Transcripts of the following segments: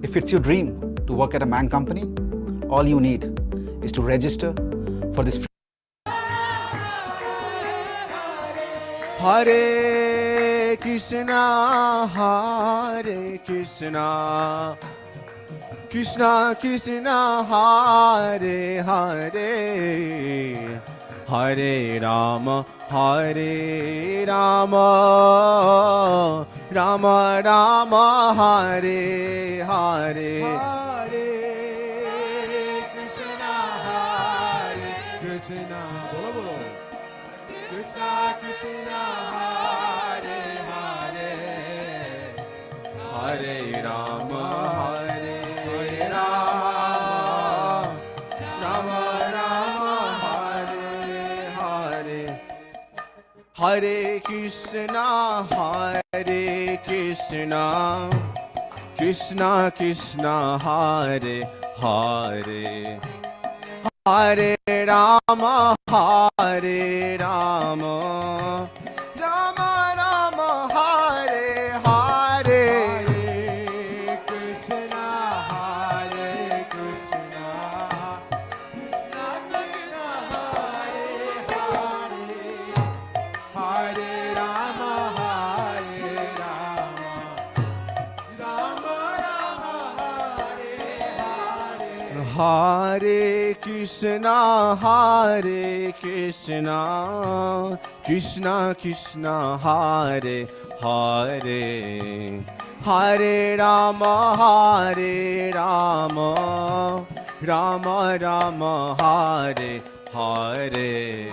If it's your dream to work at a man company, all you need is to register for this free. Hare Krishna, Hare Krishna, Krishna Krishna, Hare Hare, Hare Rama, Hare Rama, Rama Rama, Hare Hare. Hare Krishna, Hare Krishna, bolo bolo. Krishna Krishna, Hare Hare, Hare Rama, Hare Rama, Rama Rama, Hare Hare. Hare Krishna, Hare Krishna, Krishna Krishna, Hare Hare, Hare Rama, Hare Rama, Rama Rama, Hare Hare. Hare Krishna, Hare Krishna, Krishna Krishna, Hare Hare, Hare Rama, Hare Rama, Rama Rama, Hare Hare. Hare Krishna, Hare Krishna, Krishna Krishna, Hare Hare, Hare Rama, Hare Rama, Rama Rama, Hare Hare.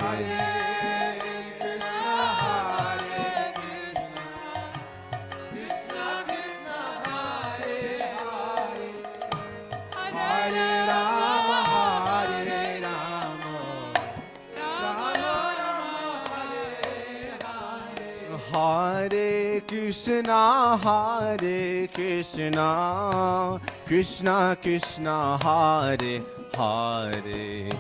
Hare Krishna, Hare Krishna, Krishna Krishna, Hare Hare,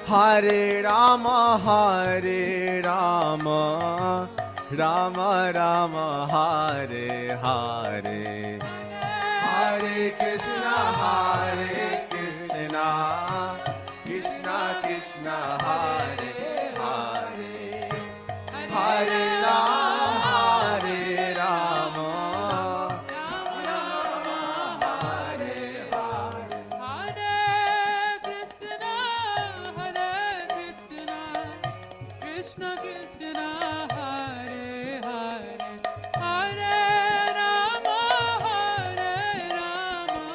Hare Rama, Hare Rama, Rama Rama, Hare Hare. Hare Krishna, Hare Krishna, Krishna Krishna, Hare Hare, Hare Rama, Hare Rama, Rama Rama, Hare Hare. Hare Krishna, Hare Krishna, Krishna Krishna, Hare Hare, Hare Rama, Hare Rama, Rama Hare Hare. Hare Krishna, Hare Krishna, Krishna Krishna, Hare Hare, Hare Rama, Hare Rama,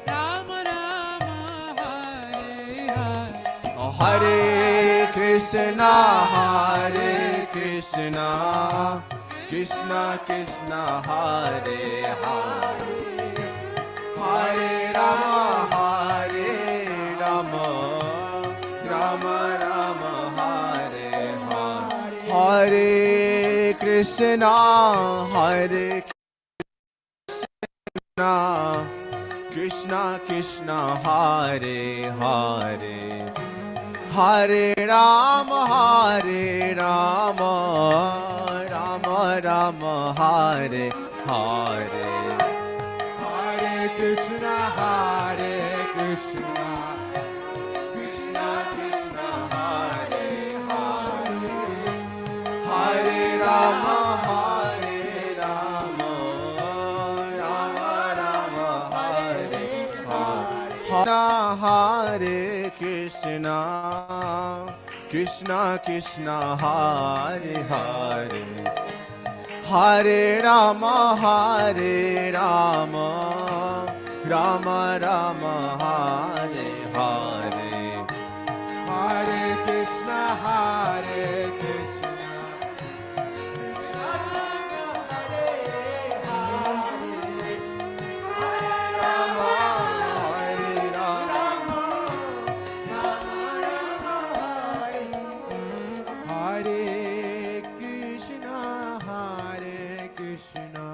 Rama Rama, Hare Hare. Hare Krishna, Hare Krishna, Krishna Krishna, Hare Hare, Hare Rama, Hare Rama, Rama Rama, Hare Hare. Hare Krishna, Hare Krishna, Krishna Krishna, Hare Hare, Hare Rama, Hare Rama, Rama Rama, Hare Hare. Hare Krishna, Hare Krishna, Krishna Krishna, Hare Hare, Hare Rama, Hare Rama, Rama Rama, Hare Hare. Hare Krishna, Krishna Krishna, Hare Hare, Hare Rama, Hare Rama, Rama Rama, Hare Hare. Hare Krishna, Hare Krishna, Krishna Krishna, Hare Hare, Hare Rama, Hare Rama, Rama Rama, Hare Hare. Krishna, Hare Krishna,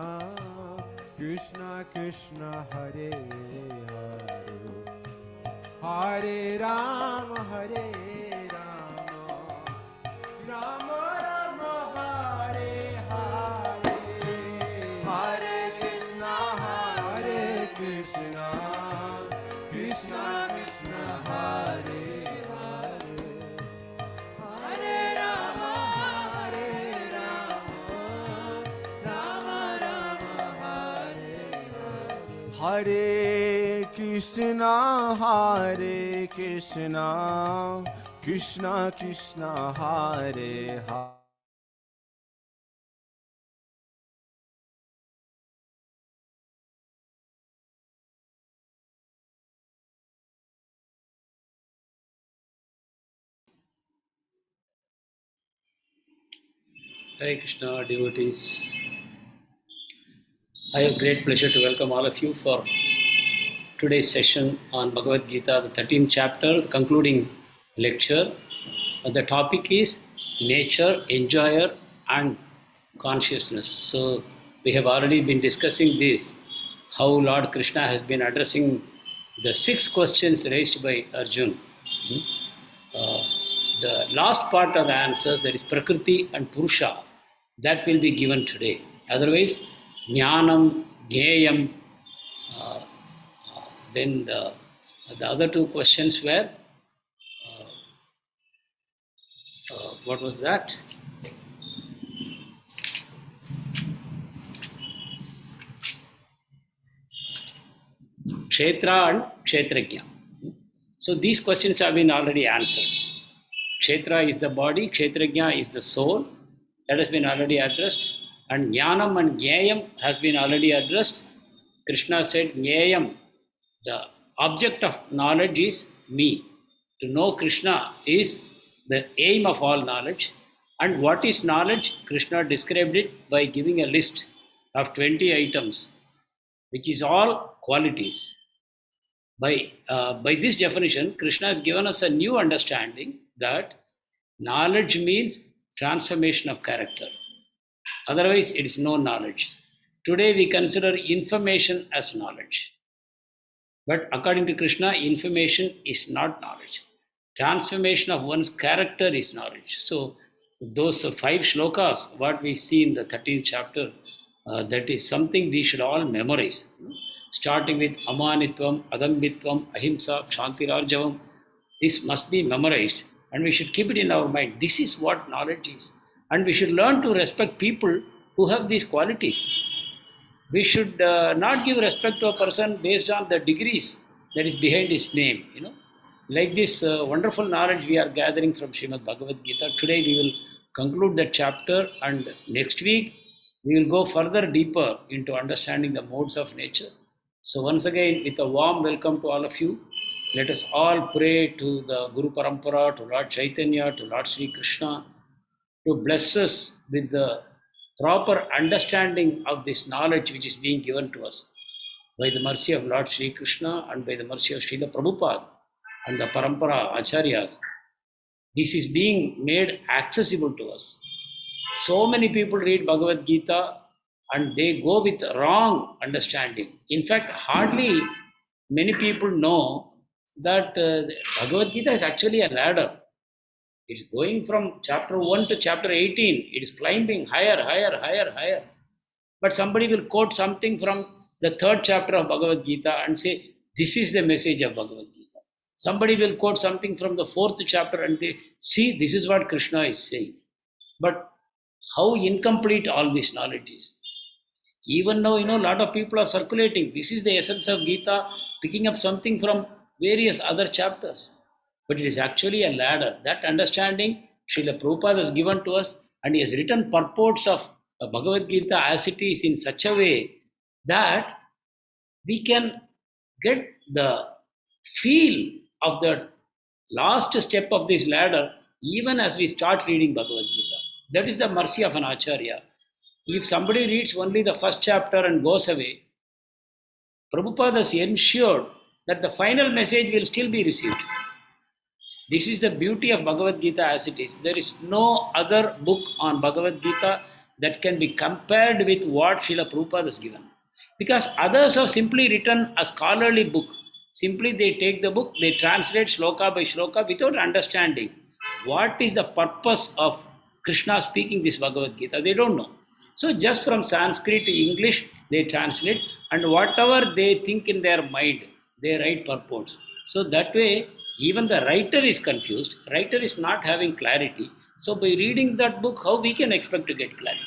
Krishna Krishna, Hare Hare, Hare Rama, Hare Rama, Rama Rama, Hare Hare, Hare Krishna, Hare Krishna, Hare Krishna, Hare Krishna, Krishna Krishna, Hare Hare. Hare Krishna devotees. I have great pleasure to welcome all of you for today's session on Bhagavad Gita, the 13th chapter, the concluding lecture. The topic is nature, enjoyer, and consciousness. So we have already been discussing this, how Lord Krishna has been addressing the 6 questions raised by Arjun. Uh, the last part of the answers, that is Prakriti and Purusha, that will be given today. Otherwise, Jnanam, Jneyam, then the other 2 questions were, what was that? Kshetra and Kshetrajna. So these questions have been already answered. Kshetra is the body, Kshetrajna is the soul. That has been already addressed. And Jnanam and Jneyam has been already addressed. Krishna said, Jneyam, the object of knowledge is me. To know Krishna is the aim of all knowledge. And what is knowledge? Krishna described it by giving a list of 20 items, which is all qualities. By this definition, Krishna has given us a new understanding that knowledge means transformation of character. Otherwise, it is no knowledge. Today, we consider information as knowledge. But according to Krishna, information is not knowledge. Transformation of one's character is knowledge. So, those 5 shlokas, what we see in the 13th chapter, that is something we should all memorize. Starting with Amanitvam, Adambitvam, Ahimsa, Kshantirarjavam. This must be memorized and we should keep it in our mind. This is what knowledge is. And we should learn to respect people who have these qualities. We should not give respect to a person based on the degrees that is behind his name. Like this wonderful knowledge we are gathering from Srimad Bhagavad Gita. Today we will conclude that chapter, and next week we will go further deeper into understanding the modes of nature. So once again, with a warm welcome to all of you, let us all pray to the Guru Parampara, to Lord Chaitanya, to Lord Sri Krishna, to bless us with the proper understanding of this knowledge which is being given to us by the mercy of Lord Sri Krishna and by the mercy of Srila Prabhupada and the Parampara Acharyas. This is being made accessible to us. So many people read Bhagavad Gita and they go with wrong understanding. In fact, hardly many people know that Bhagavad Gita is actually a ladder. It's going from chapter 1 to chapter 18. It is climbing higher, higher, higher, higher. But somebody will quote something from the 3rd chapter of Bhagavad Gita and say, this is the message of Bhagavad Gita. Somebody will quote something from the 4th chapter and they see, this is what Krishna is saying. But how incomplete all this knowledge is. Even now, a lot of people are circulating. This is the essence of Gita, picking up something from various other chapters. But it is actually a ladder. That understanding Srila Prabhupada has given to us, and he has written purports of Bhagavad Gita as it is in such a way that we can get the feel of the last step of this ladder even as we start reading Bhagavad Gita. That is the mercy of an Acharya. If somebody reads only the 1st chapter and goes away, Prabhupada has ensured that the final message will still be received. This is the beauty of Bhagavad Gita as it is. There is no other book on Bhagavad Gita that can be compared with what Srila Prabhupada has given. Because others have simply written a scholarly book. Simply they take the book, they translate shloka by shloka without understanding what is the purpose of Krishna speaking this Bhagavad Gita. They don't know. So just from Sanskrit to English, they translate, and whatever they think in their mind, they write purports. So that way, even the writer is confused. Writer is not having clarity. So by reading that book, how we can expect to get clarity?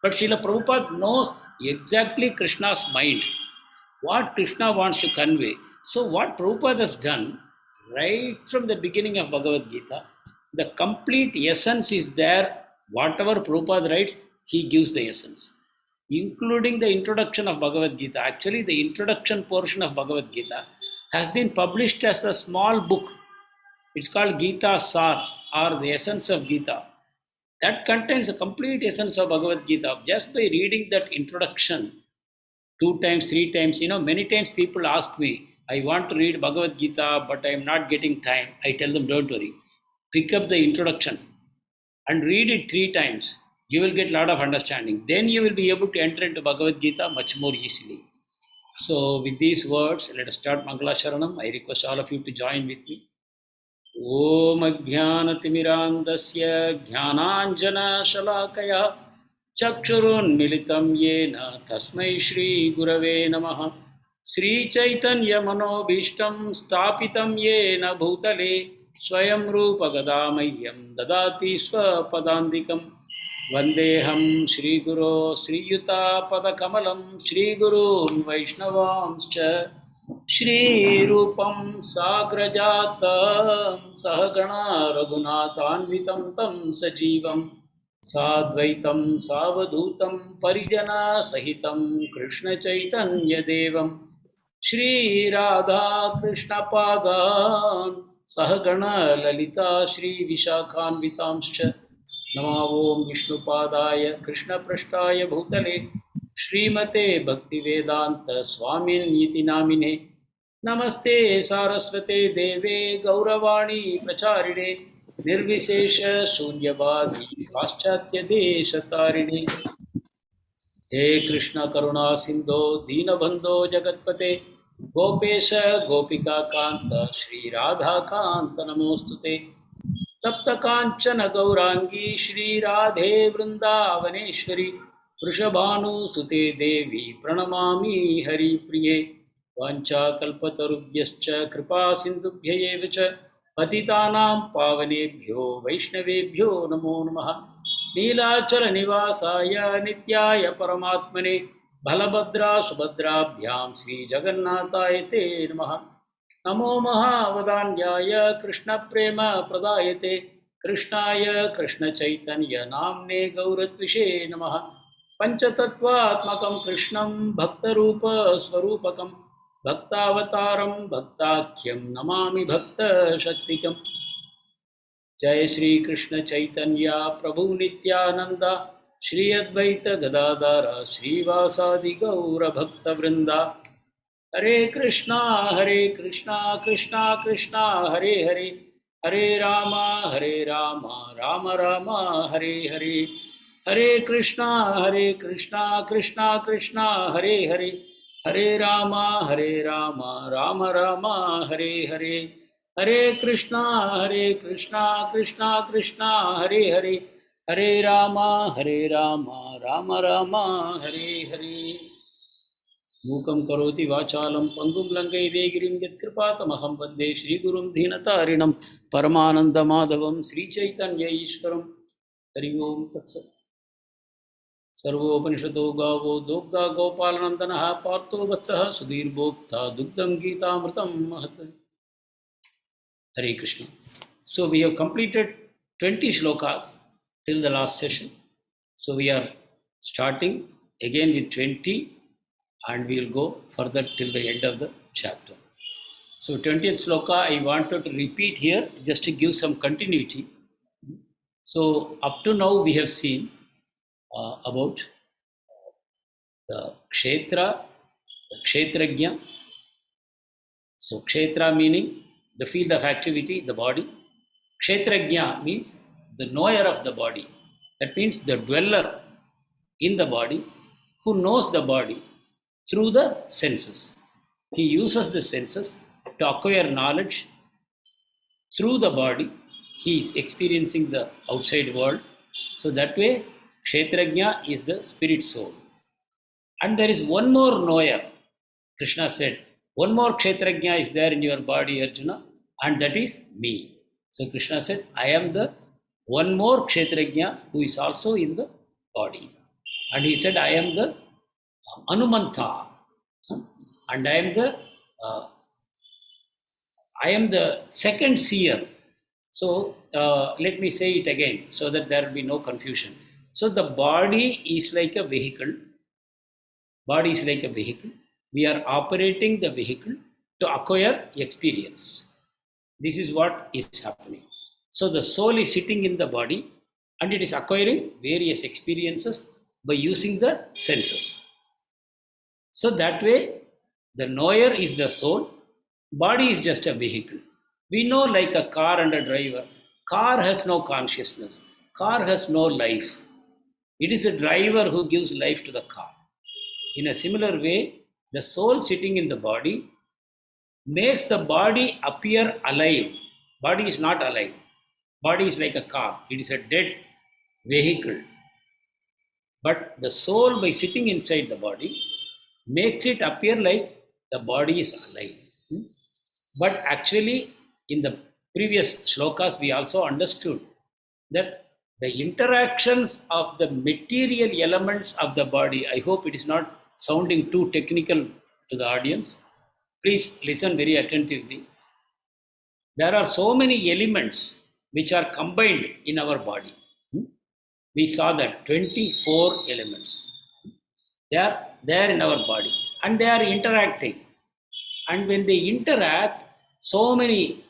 But Srila Prabhupada knows exactly Krishna's mind. what Krishna wants to convey. So what Prabhupada has done right from the beginning of Bhagavad Gita, the complete essence is there. Whatever Prabhupada writes, he gives the essence, including the introduction of Bhagavad Gita. Actually, the introduction portion of Bhagavad Gita has been published as a small book. It's called Gita Sar, or the essence of Gita. That contains the complete essence of Bhagavad Gita. Just by reading that introduction 2 times, 3 times, many times people ask me, I want to read Bhagavad Gita, but I am not getting time. I tell them, don't worry. Pick up the introduction and read it 3 times. You will get a lot of understanding. Then you will be able to enter into Bhagavad Gita much more easily. So with these words, let us start Mangala Sharanam. I request all of you to join with me. Om Ajnanatimirandasya Jnananjana Shalakaya Chakshurunmilitam Yena Tasmai Shri Gurave Namaha Sri Chaitanya Manobishtam Stapitam Yena Bhutale Swayam Rupa Gadamahyam Dadati Swapadandikam Vandeham Shri Guru Sri Yuta Padakamalam Shri Gurun Vaishnavamscha Shri Rupam Sagrajatam Sahagana Raghunathanvitam Tam Sajivam Sadvaitam Savadutam Parijana Sahitam Krishna Chaitanya Devam Shri Radha Krishna Padan Sahagana Lalita Shri Vishakhanvitamscha Nama Om Vishnu Padaya Krishna Prashtaya Bhutale Srimate Bhaktivedanta Swamin Iti Namine Namaste Saraswate Deve Gauravani Pracharine Nirvishesha Shunyavadi Paschatya Deshatarine He Krishna Karuna Sindho Dinabandho Jagatpate Gopesha Gopika Kanta Shri Radha Kanta Namostute Tapta Kanchana Gaurangi Shri Radhe Vrindavaneshwari Vrishabhanu Sute Devi Pranamami Hari Priye Vancha Kalpatarubhyascha Kripa Sindhubhya Evacha Patitanam Pavanebhyo Vaishnavebhyo Namo Namaha Neelachala Nivasaya Nityaya Paramatmane Balabhadra Subhadrabhyam Sri Jagannathaya Te Namaha Namo Mahavadanyaya Krishna Prema Pradayate Krishnaya Krishna Chaitanya Namne Gauratvishe Namaha Panchatattvatmakam Krishnam Bhaktarupa Swarupakam Bhaktavataram Bhaktakyam Namami Bhakta Shaktikam Jai Shri Krishna Chaitanya Prabhu Nityananda Shri Advaita Gadadara Shri Vasadi Gaura Bhakta Vrinda Hare Krishna Krishna Krishna Hare Hare Hare Rama Rama Rama Hare Hare Hare Krishna Krishna Krishna Hare Hare Hare Rama Rama Rama Hare Hare Hare Krishna Krishna Krishna Hare Hare Hare Rama Rama Rama Hare Hare Mukam karoti vachalam pangum langai vegirim yatkripatamaham vande Shri Gurum Dhinatarinam Paramananda Madhavam Sri Chaitanya Ishwaram Hari Om Tatsat Sarvopanishato Gavo Dogda Gopalanandanaha Partho Vatsaha Sudhir Bhokta Dugdam Gita Amritam Mahat Hare Krishna. So we have completed 20 shlokas till the last session. So we are starting again with 20 and we will go further till the end of the chapter. So 20th sloka I wanted to repeat here just to give some continuity. So up to now we have seen about the kshetra, the kshetrajna. So kshetra meaning the field of activity, the body. Kshetrajna means the knower of the body. That means the dweller in the body who knows the body through the senses. He uses the senses to acquire knowledge through the body. He is experiencing the outside world. So that way, Kshetrajna is the spirit soul. And there is one more knower. Krishna said, one more Kshetrajna is there in your body, Arjuna, and that is me. So Krishna said, I am the one more Kshetrajna who is also in the body. And he said, I am the Anumanta. and uh, I am the second seer. So let me say it again so that there will be no confusion. So the body is like a vehicle. Body is like a vehicle. We are operating the vehicle to acquire experience. This is what is happening. So the soul is sitting in the body and it is acquiring various experiences by using the senses. So that way, the knower is the soul, body is just a vehicle. We know like a car and a driver. Car has no consciousness. Car has no life. It is a driver who gives life to the car. In a similar way, the soul sitting in the body makes the body appear alive. Body is not alive. Body is like a car. It is a dead vehicle. But the soul, by sitting inside the body, makes it appear like the body is alive. But actually, in the previous shlokas, we also understood that the interactions of the material elements of the body, I hope it is not sounding too technical to the audience. Please listen very attentively. There are so many elements which are combined in our body. We saw that 24 elements. They are there in our body and they are interacting. And when they interact, so many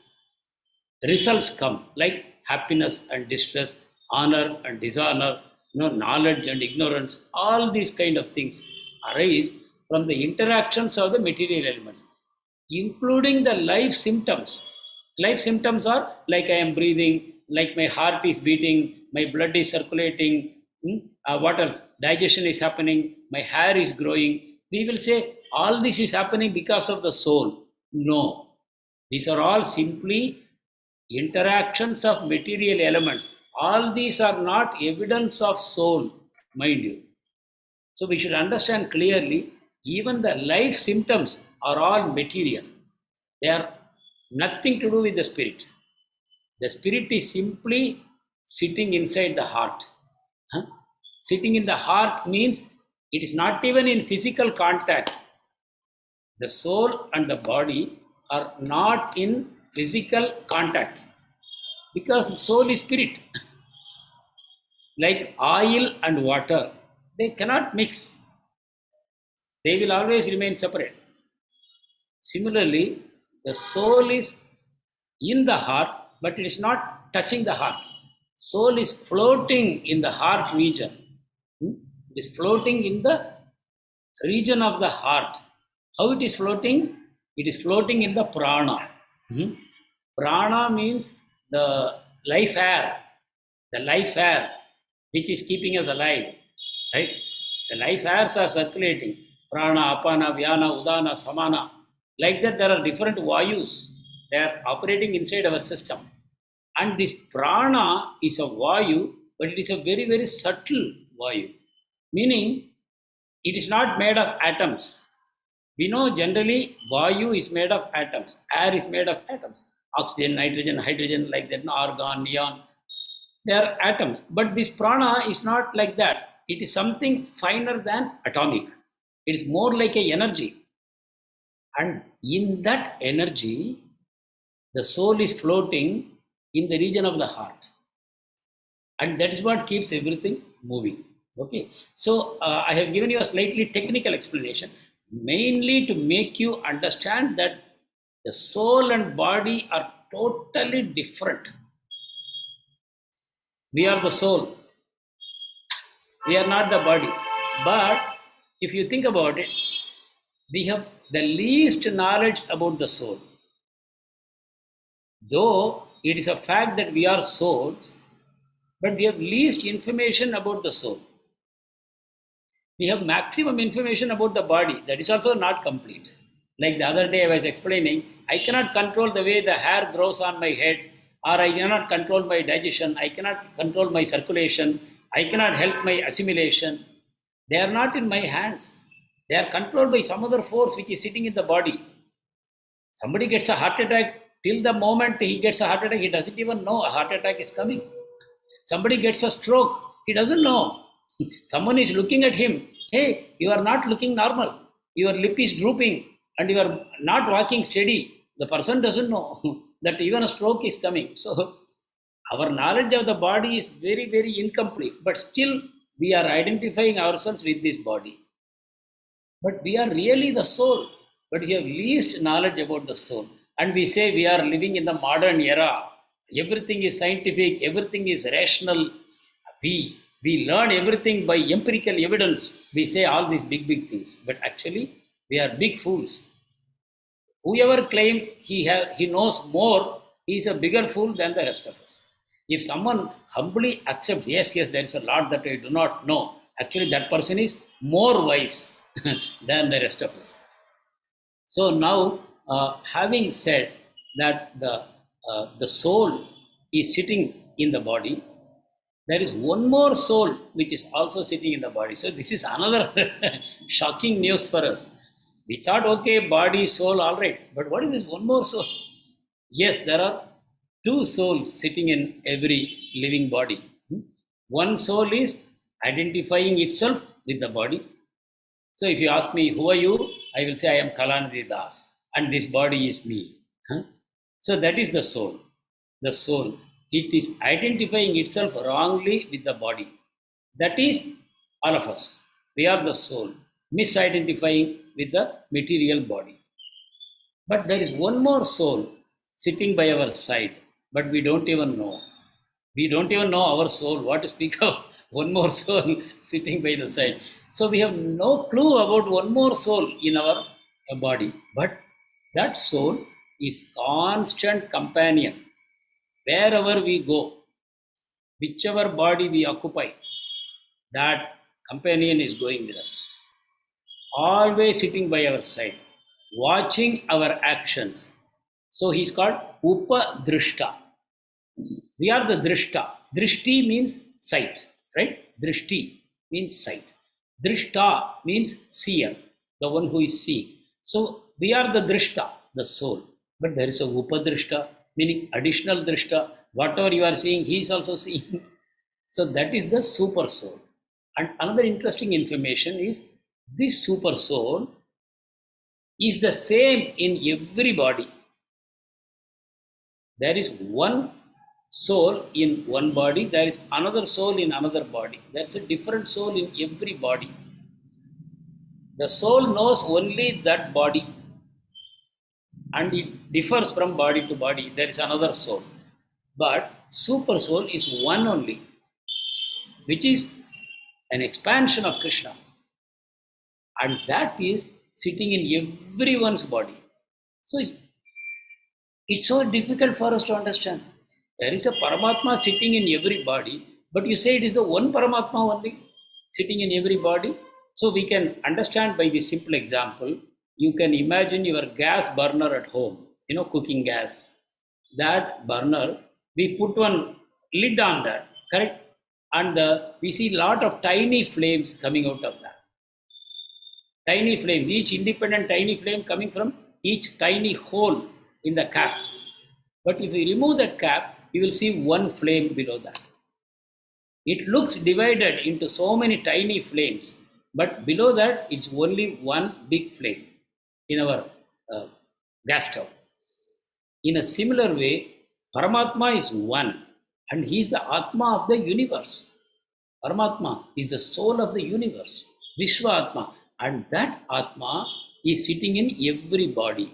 results come like happiness and distress, honor and dishonor, knowledge and ignorance. All these kind of things arise from the interactions of the material elements, including the life symptoms. Life symptoms are like I am breathing, like my heart is beating, my blood is circulating, what else? Digestion is happening, my hair is growing. We will say all this is happening because of the soul. No, these are all simply interactions of material elements. All these are not evidence of soul, mind you. So we should understand clearly, even the life symptoms are all material. They are nothing to do with the spirit. The spirit is simply sitting inside the heart. Sitting in the heart means it is not even in physical contact. The soul and the body are not in physical contact because the soul is spirit. Like oil and water, they cannot mix. They will always remain separate. Similarly, the soul is in the heart, but it is not touching the heart. Soul is floating in the heart region. It is floating in the region of the heart. How it is floating? It is floating in the prana. Prana means the life air. The life air which is keeping us alive. Right? The life airs are circulating. Prana, apana, vyana, udana, samana. Like that, there are different vayus. They are operating inside our system. And this prana is a vayu, but it is a very, very subtle vayu. Meaning, it is not made of atoms. We know generally vayu is made of atoms. Air is made of atoms. Oxygen, nitrogen, hydrogen, like that, argon, neon. They are atoms. But this prana is not like that. It is something finer than atomic. It is more like an energy. And in that energy, the soul is floating in the region of the heart. And that is what keeps everything moving. Okay. So I have given you a slightly technical explanation, mainly to make you understand that the soul and body are totally different. We are the soul. We are not the body. But if you think about it, we have the least knowledge about the soul. Though it is a fact that we are souls, but we have least information about the soul. We have maximum information about the body. That is also not complete. Like the other day I was explaining, I cannot control the way the hair grows on my head, or I cannot control my digestion, I cannot control my circulation, I cannot help my assimilation. They are not in my hands. They are controlled by some other force which is sitting in the body. Somebody gets a heart attack, till the moment he gets a heart attack, he doesn't even know a heart attack is coming. Somebody gets a stroke, he doesn't know. Someone is looking at him, hey, you are not looking normal. Your lip is drooping. and you are not walking steady, the person doesn't know that even a stroke is coming. So our knowledge of the body is very, very incomplete, but still we are identifying ourselves with this body. But we are really the soul, but we have least knowledge about the soul. And we say we are living in the modern era. Everything is scientific, everything is rational. We learn everything by empirical evidence. We say all these big, big things, but actually we are big fools. Whoever claims he knows more, he is a bigger fool than the rest of us. If someone humbly accepts, yes, there is a lot that I do not know, actually that person is more wise than the rest of us. So now, having said that the soul is sitting in the body, there is one more soul which is also sitting in the body. So this is another shocking news for us. We thought, okay, body, soul, all right. But what is this one more soul? Yes, there are two souls sitting in every living body. One soul is identifying itself with the body. So if you ask me, who are you? I will say, I am Kalanidhi Das, and this body is me. So that is the soul. The soul. It is identifying itself wrongly with the body. That is all of us. We are the soul, misidentifying with the material body. But there is one more soul sitting by our side, but we don't even know. We don't even know our soul. What to speak of one more soul sitting by the side. So we have no clue about one more soul in our body. But that soul is constant companion. Wherever we go, whichever body we occupy, that companion is going with us. Always sitting by our side, watching our actions. So he's called Upadrishta. We are the Drishta. Drishti means sight, right? Drishti means sight. Drishta means seer, the one who is seeing. So we are the Drishta, the soul. But there is a Upadrishta, meaning additional Drishta. Whatever you are seeing, he is also seeing. So that is the super soul. And another interesting information is this super soul is the same in every body. There is one soul in one body, there is another soul in another body. There is a different soul in every body. The soul knows only that body, and it differs from body to body. There is another soul. But super soul is one only, which is an expansion of Krishna. And that is sitting in everyone's body. So it's so difficult for us to understand. There is a Paramatma sitting in every body, but you say it is the one Paramatma only sitting in every body. So we can understand by this simple example. You can imagine your gas burner at home, cooking gas. That burner, we put one lid on that, correct? And we see a lot of tiny flames coming out of that. Tiny flames, each independent tiny flame coming from each tiny hole in the cap. But if we remove that cap, you will see one flame below that. It looks divided into so many tiny flames, but below that it's only one big flame in our gas stove. In a similar way, Paramatma is one, and he is the Atma of the universe. Paramatma is the soul of the universe, Vishwa Atma, and that Atma is sitting in every body,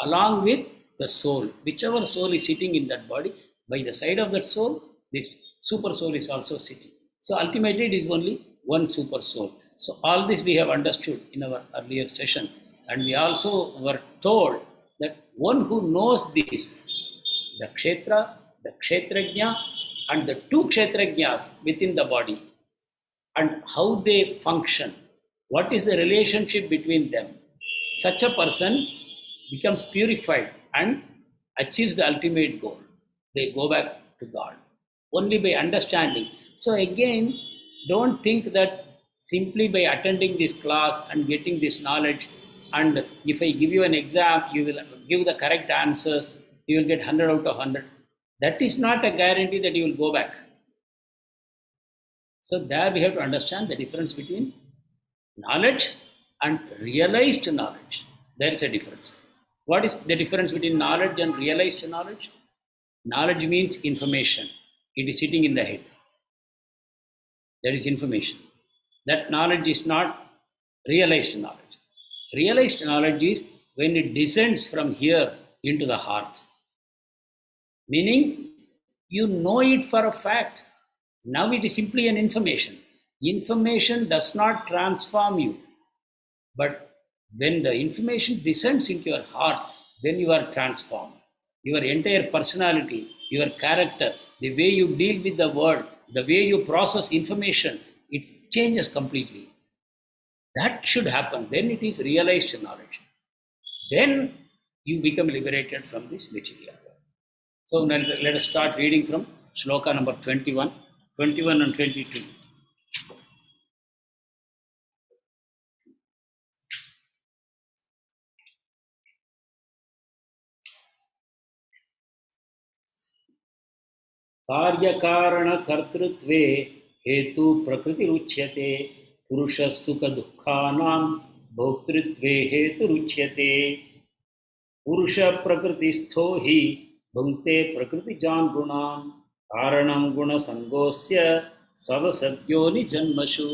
along with the soul. Whichever soul is sitting in that body, by the side of that soul, this super soul is also sitting. So ultimately it is only one super soul. So all this we have understood in our earlier session, and we also were told that one who knows this, the Kshetra, the Kshetrajna, and the two Kshetrajnas within the body, and how they function, what is the relationship between them, such a person becomes purified and achieves the ultimate goal. They go back to God only by understanding. So again, don't think that simply by attending this class and getting this knowledge, and if I give you an exam, you will give the correct answers, you will get 100 out of 100. That is not a guarantee that you will go back. So there we have to understand the difference between knowledge and realized knowledge. There is a difference. What is the difference between knowledge and realized knowledge? Knowledge means information. It is sitting in the head. That is information. That knowledge is not realized knowledge. Realized knowledge is when it descends from here into the heart. Meaning, you know it for a fact. Now it is simply an information. Information does not transform you. But when the information descends into your heart, then you are transformed. Your entire personality, your character, the way you deal with the world, the way you process information, it changes completely. That should happen. Then it is realized knowledge. Then you become liberated from this material world. So now let us start reading from shloka number 21 and 22. कार्यकारणकर्तृत्वे हेतु प्रकृतिरुच्यते पुरुषः सुख दुःखानां भोक्तृत्वे हेतुरुच्यते पुरुष प्रकृतिस्थो हि भुङ्क्ते प्रकृतिजान् गुणान् कारणं गुणसङ्गोऽस्य सवसद्योनि जन्मसु.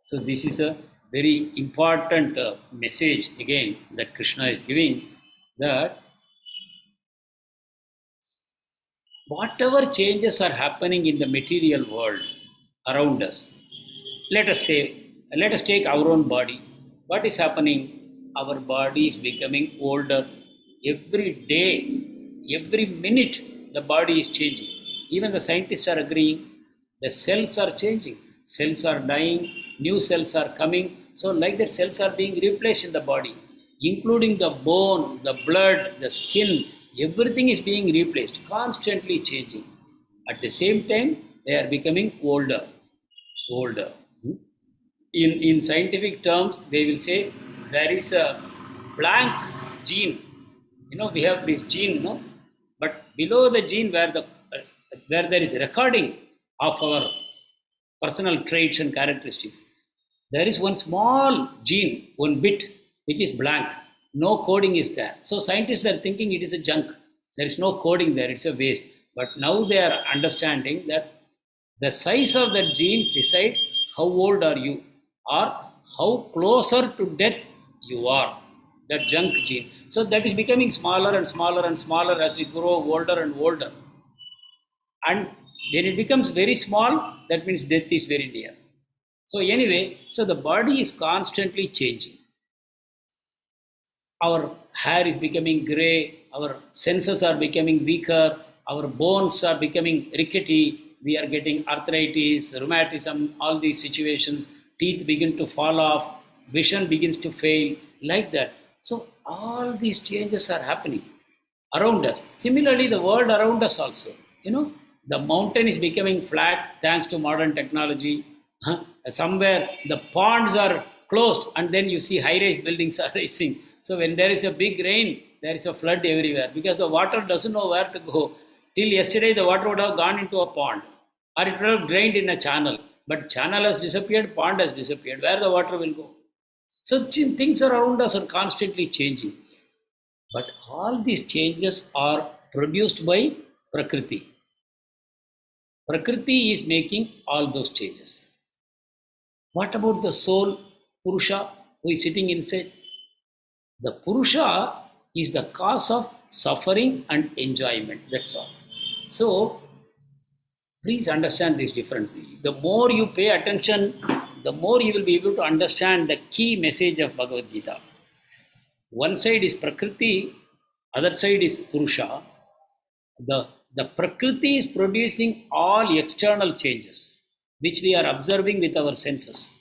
So this is a very important message again that Krishna is giving, that whatever changes are happening in the material world around us, let us take our own body. What is happening? Our body is becoming older. Every day, every minute, the body is changing. Even the scientists are agreeing. The cells are changing. Cells are dying. New cells are coming. So like that, cells are being replaced in the body, including the bone, the blood, the skin. Everything is being replaced, constantly changing. At the same time, they are becoming older. In scientific terms, they will say there is a blank gene. We have this gene, no? But below the gene, where there is recording of our personal traits and characteristics, there is one small gene, one bit, which is blank. No coding is there. So scientists were thinking it is a junk. There is no coding there, it's a waste. But now they are understanding that the size of that gene decides how old are you or how closer to death you are, that junk gene. So that is becoming smaller and smaller and smaller as we grow older and older. And when it becomes very small, that means death is very near. So anyway, so the body is constantly changing. Our hair is becoming gray, our senses are becoming weaker, our bones are becoming rickety, we are getting arthritis, rheumatism, all these situations, teeth begin to fall off, vision begins to fail, like that. So all these changes are happening around us. Similarly, the world around us also, the mountain is becoming flat thanks to modern technology. Somewhere the ponds are closed and then you see high-rise buildings are rising. So when there is a big rain, there is a flood everywhere because the water doesn't know where to go. Till yesterday, the water would have gone into a pond or it would have drained in a channel. But channel has disappeared, pond has disappeared. Where the water will go? So things around us are constantly changing. But all these changes are produced by Prakriti. Prakriti is making all those changes. What about the soul, Purusha, who is sitting inside? The Purusha is the cause of suffering and enjoyment. That's all. So, please understand this difference. The more you pay attention, the more you will be able to understand the key message of Bhagavad Gita. One side is Prakriti, other side is Purusha. The Prakriti is producing all external changes, which we are observing with our senses.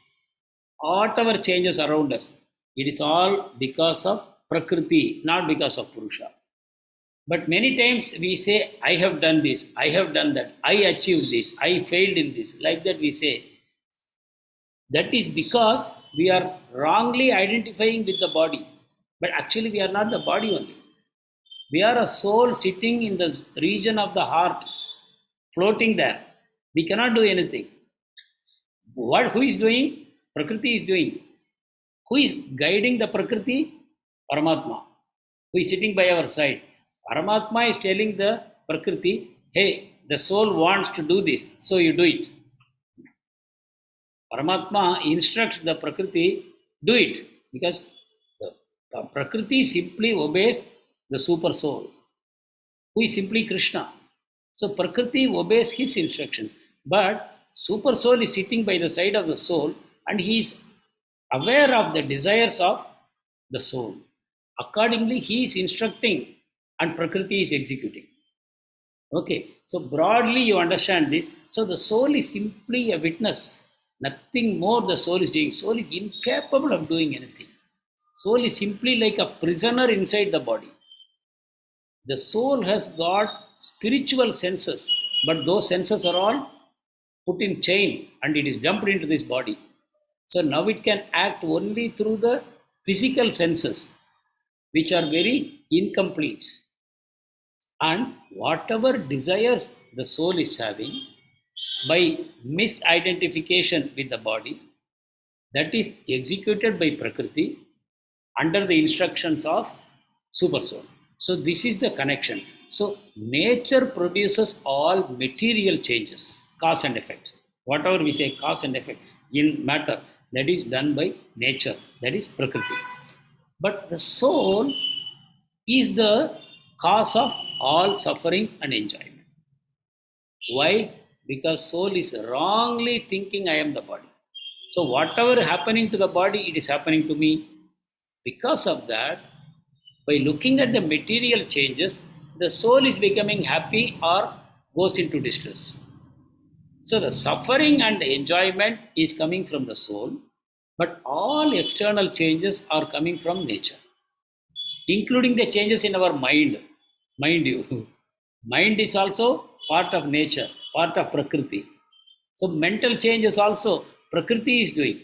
Whatever changes around us, it is all because of Prakriti, not because of Purusha. But many times we say, I have done this, I have done that, I achieved this, I failed in this. Like that we say. That is because we are wrongly identifying with the body. But actually we are not the body only. We are a soul sitting in the region of the heart, floating there. We cannot do anything. Who is doing? Prakriti is doing. Who is guiding the Prakriti? Paramatma, who is sitting by our side. Paramatma is telling the Prakriti, hey, the soul wants to do this, so you do it. Paramatma instructs the Prakriti, do it, because the Prakriti simply obeys the super soul, who is simply Krishna. So Prakriti obeys his instructions, but super soul is sitting by the side of the soul and he is aware of the desires of the soul. Accordingly, he is instructing and Prakriti is executing. Okay, so broadly you understand this. So the soul is simply a witness. Nothing more the soul is doing. Soul is incapable of doing anything. Soul is simply like a prisoner inside the body. The soul has got spiritual senses, but those senses are all put in chain and it is dumped into this body. So now it can act only through the physical senses, which are very incomplete. And whatever desires the soul is having, by misidentification with the body, that is executed by Prakriti under the instructions of Super Soul. So this is the connection. So nature produces all material changes, cause and effect. Whatever we say cause and effect in matter, that is done by nature, that is Prakriti. But the soul is the cause of all suffering and enjoyment. Why? Because soul is wrongly thinking I am the body. So whatever happening to the body, it is happening to me. Because of that, by looking at the material changes, the soul is becoming happy or goes into distress. So the suffering and the enjoyment is coming from the soul, but all external changes are coming from nature, including the changes in our mind. Mind you, mind is also part of nature, part of Prakriti. So mental changes also Prakriti is doing,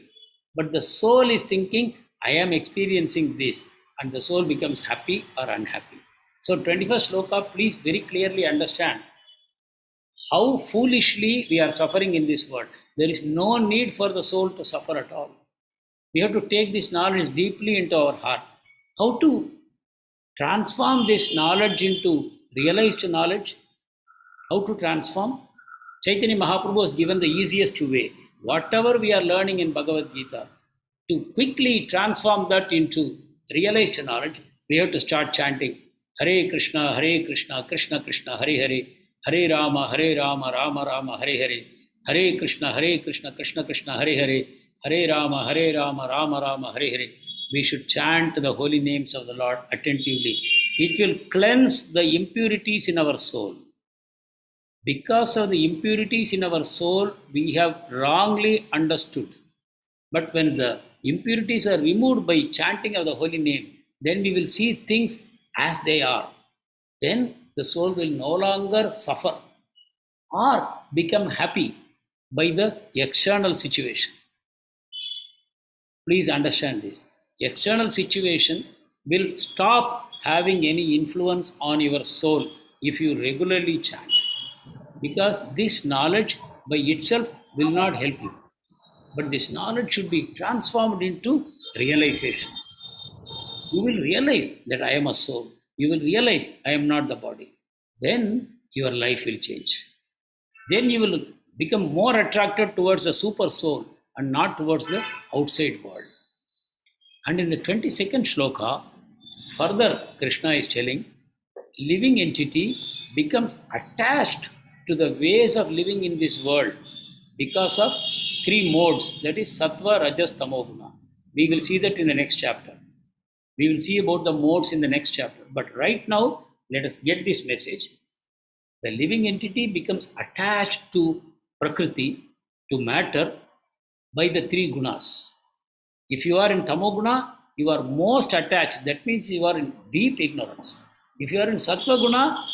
but the soul is thinking, I am experiencing this, and the soul becomes happy or unhappy. So 21st sloka, please very clearly understand how foolishly we are suffering in this world. There is no need for the soul to suffer at all. We have to take this knowledge deeply into our heart. How to transform this knowledge into realized knowledge? How to transform? Chaitanya Mahaprabhu has given the easiest way. Whatever we are learning in Bhagavad Gita, to quickly transform that into realized knowledge, we have to start chanting Hare Krishna, Krishna Krishna, Hare Hare, Hare Rama, Rama Rama, Hare Hare, Hare Krishna, Krishna Krishna, Hare Hare, Hare Rama, Rama Rama, Hare Hare. We should chant the holy names of the Lord attentively. It will cleanse the impurities in our soul. Because of the impurities in our soul, we have wrongly understood. But when the impurities are removed by chanting of the holy name, then we will see things as they are. Then the soul will no longer suffer or become happy by the external situation. Please understand this. External situation will stop having any influence on your soul if you regularly chant. Because this knowledge by itself will not help you. But this knowledge should be transformed into realization. You will realize that I am a soul. You will realize I am not the body. Then your life will change. Then you will become more attracted towards the super soul and not towards the outside world. And in the 22nd shloka, further Krishna is telling, living entity becomes attached to the ways of living in this world because of three modes, that is sattva, rajas, tamoguna. We will see that in the next chapter. We will see about the modes in the next chapter. But right now, let us get this message. The living entity becomes attached to Prakriti, to matter, by the three gunas. If you are in tamoguna, you are most attached. That means you are in deep ignorance. If you are in sattva guna,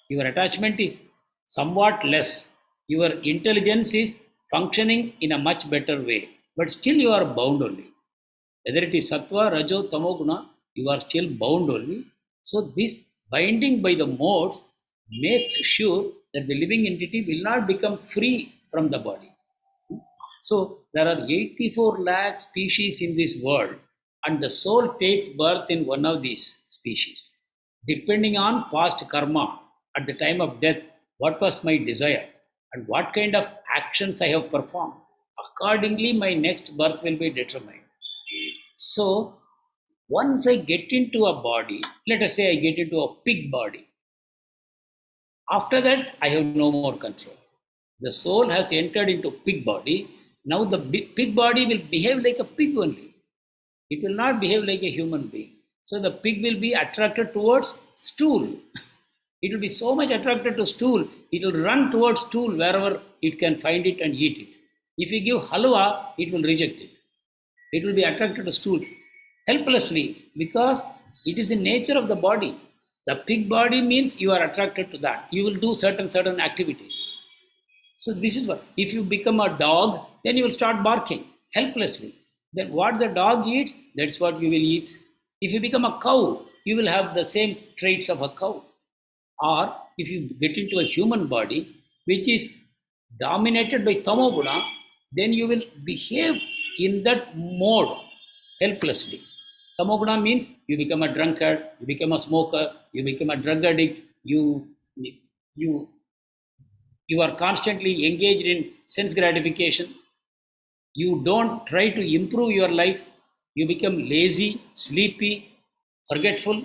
your attachment is somewhat less. Your intelligence is functioning in a much better way. But still you are bound only. Whether it is sattva, rajo, tamoguna, you are still bound only. So this binding by the modes makes sure that the living entity will not become free from the body. So there are 84 lakh species in this world, and the soul takes birth in one of these species. Depending on past karma, at the time of death, what was my desire and what kind of actions I have performed, accordingly, my next birth will be determined. So, once I get into a body, let us say I get into a pig body, after that, I have no more control. The soul has entered into pig body. Now the pig body will behave like a pig only. It will not behave like a human being. So the pig will be attracted towards stool. It will be so much attracted to stool, it will run towards stool wherever it can find it and eat it. If you give halwa, it will reject it. It will be attracted to stool helplessly because it is the nature of the body. The pig body means you are attracted to that. You will do certain activities. So this is what, if you become a dog, then you will start barking helplessly. Then what the dog eats, that's what you will eat. If you become a cow, you will have the same traits of a cow. Or if you get into a human body, which is dominated by tamoguna, then you will behave in that mode helplessly. Tamoguna means you become a drunkard, you become a smoker, you become a drug addict, you are constantly engaged in sense gratification. You don't try to improve your life. You become lazy, sleepy, forgetful.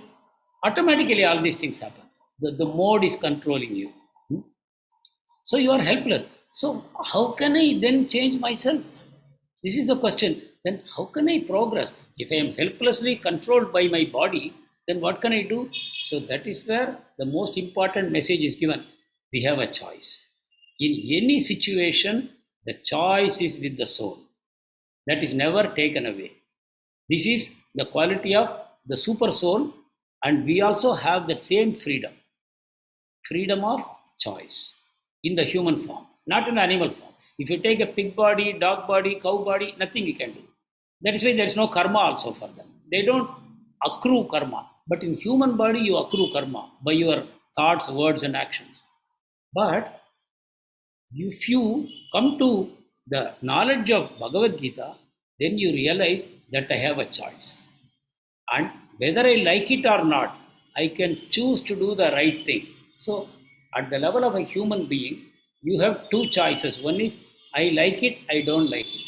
Automatically, all these things happen. The mode is controlling you. So you are helpless. So how can I then change myself? This is the question. Then how can I progress? If I am helplessly controlled by my body, then what can I do? So that is where the most important message is given. We have a choice. In any situation, the choice is with the soul. That is never taken away. This is the quality of the super soul, and we also have that same freedom. Freedom of choice in the human form, not in the animal form. If you take a pig body, dog body, cow body, nothing you can do. That is why there is no karma also for them. They don't accrue karma. But in human body, you accrue karma by your thoughts, words, and actions. But if you come to the knowledge of Bhagavad Gita, then you realize that I have a choice. And whether I like it or not, I can choose to do the right thing. So, at the level of a human being, you have two choices. One is, I like it, I don't like it.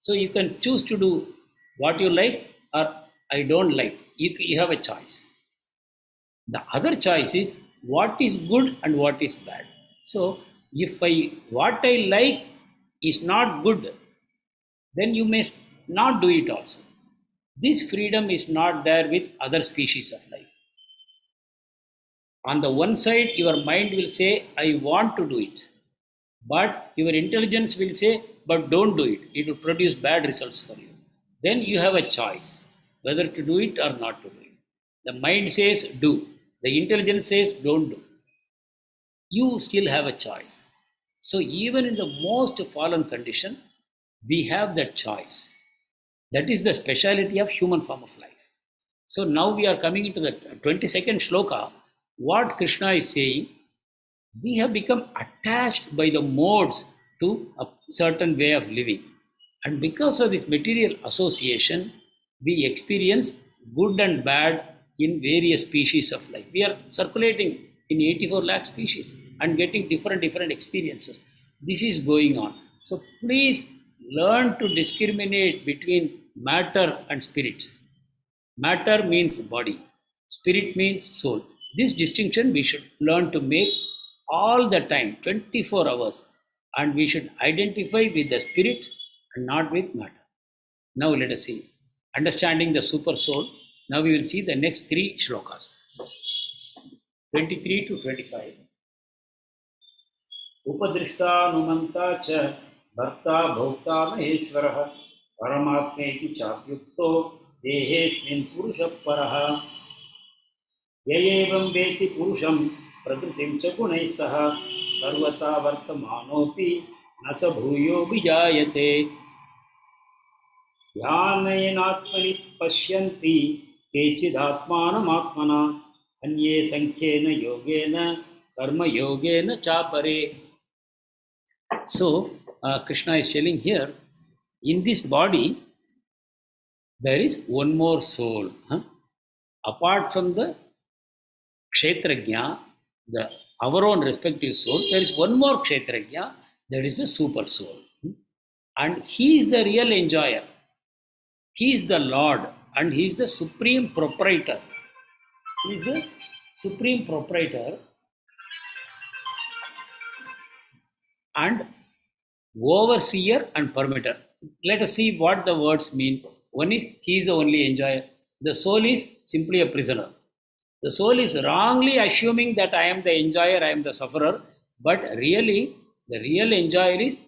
So, you can choose to do what you like or I don't like. You have a choice. The other choice is what is good and what is bad. So, if what I like is not good, then you may not do it also. This freedom is not there with other species of life. On the one side, your mind will say, I want to do it. But your intelligence will say, but don't do it. It will produce bad results for you. Then you have a choice whether to do it or not to do it. The mind says, do. The intelligence says, don't do. You still have a choice. So even in the most fallen condition, we have that choice. That is the speciality of human form of life. So now we are coming into the 22nd shloka. What Krishna is saying, we have become attached by the modes to a certain way of living. And because of this material association, we experience good and bad in various species of life. We are circulating in 84 lakh species and getting different experiences. This is going on. So please learn to discriminate between matter and spirit. Matter means body, spirit means soul. This distinction we should learn to make all the time, 24 hours, and we should identify with the spirit and not with matter. Now let us see. Understanding the super soul. Now we will see the next three shlokas. 23 to 25. Upadrishta numanta cha bharta bhokta maheshwarah paramatmeti chapyukto dehesmin purusha paraha yayevam veti purusham prakritim cha gunai saha sarvata vartamanopi nasa bhuyo vijayate ध्यानेनात्मनि पश्यन्ति केचिदात्मानमात्मना अन्ये संख्येन योगेन कर्म योगेन चापरे. So Krishna is telling here, in this body there is one more soul. Apart from the Kshetrajna, our own respective soul, there is one more Kshetrajna, there is a super soul. And he is the real enjoyer. He is the Lord and he is the supreme proprietor. He is the supreme proprietor and overseer and permitter. Let us see what the words mean. One is he is the only enjoyer. The soul is simply a prisoner. The soul is wrongly assuming that I am the enjoyer, I am the sufferer, but really the real enjoyer is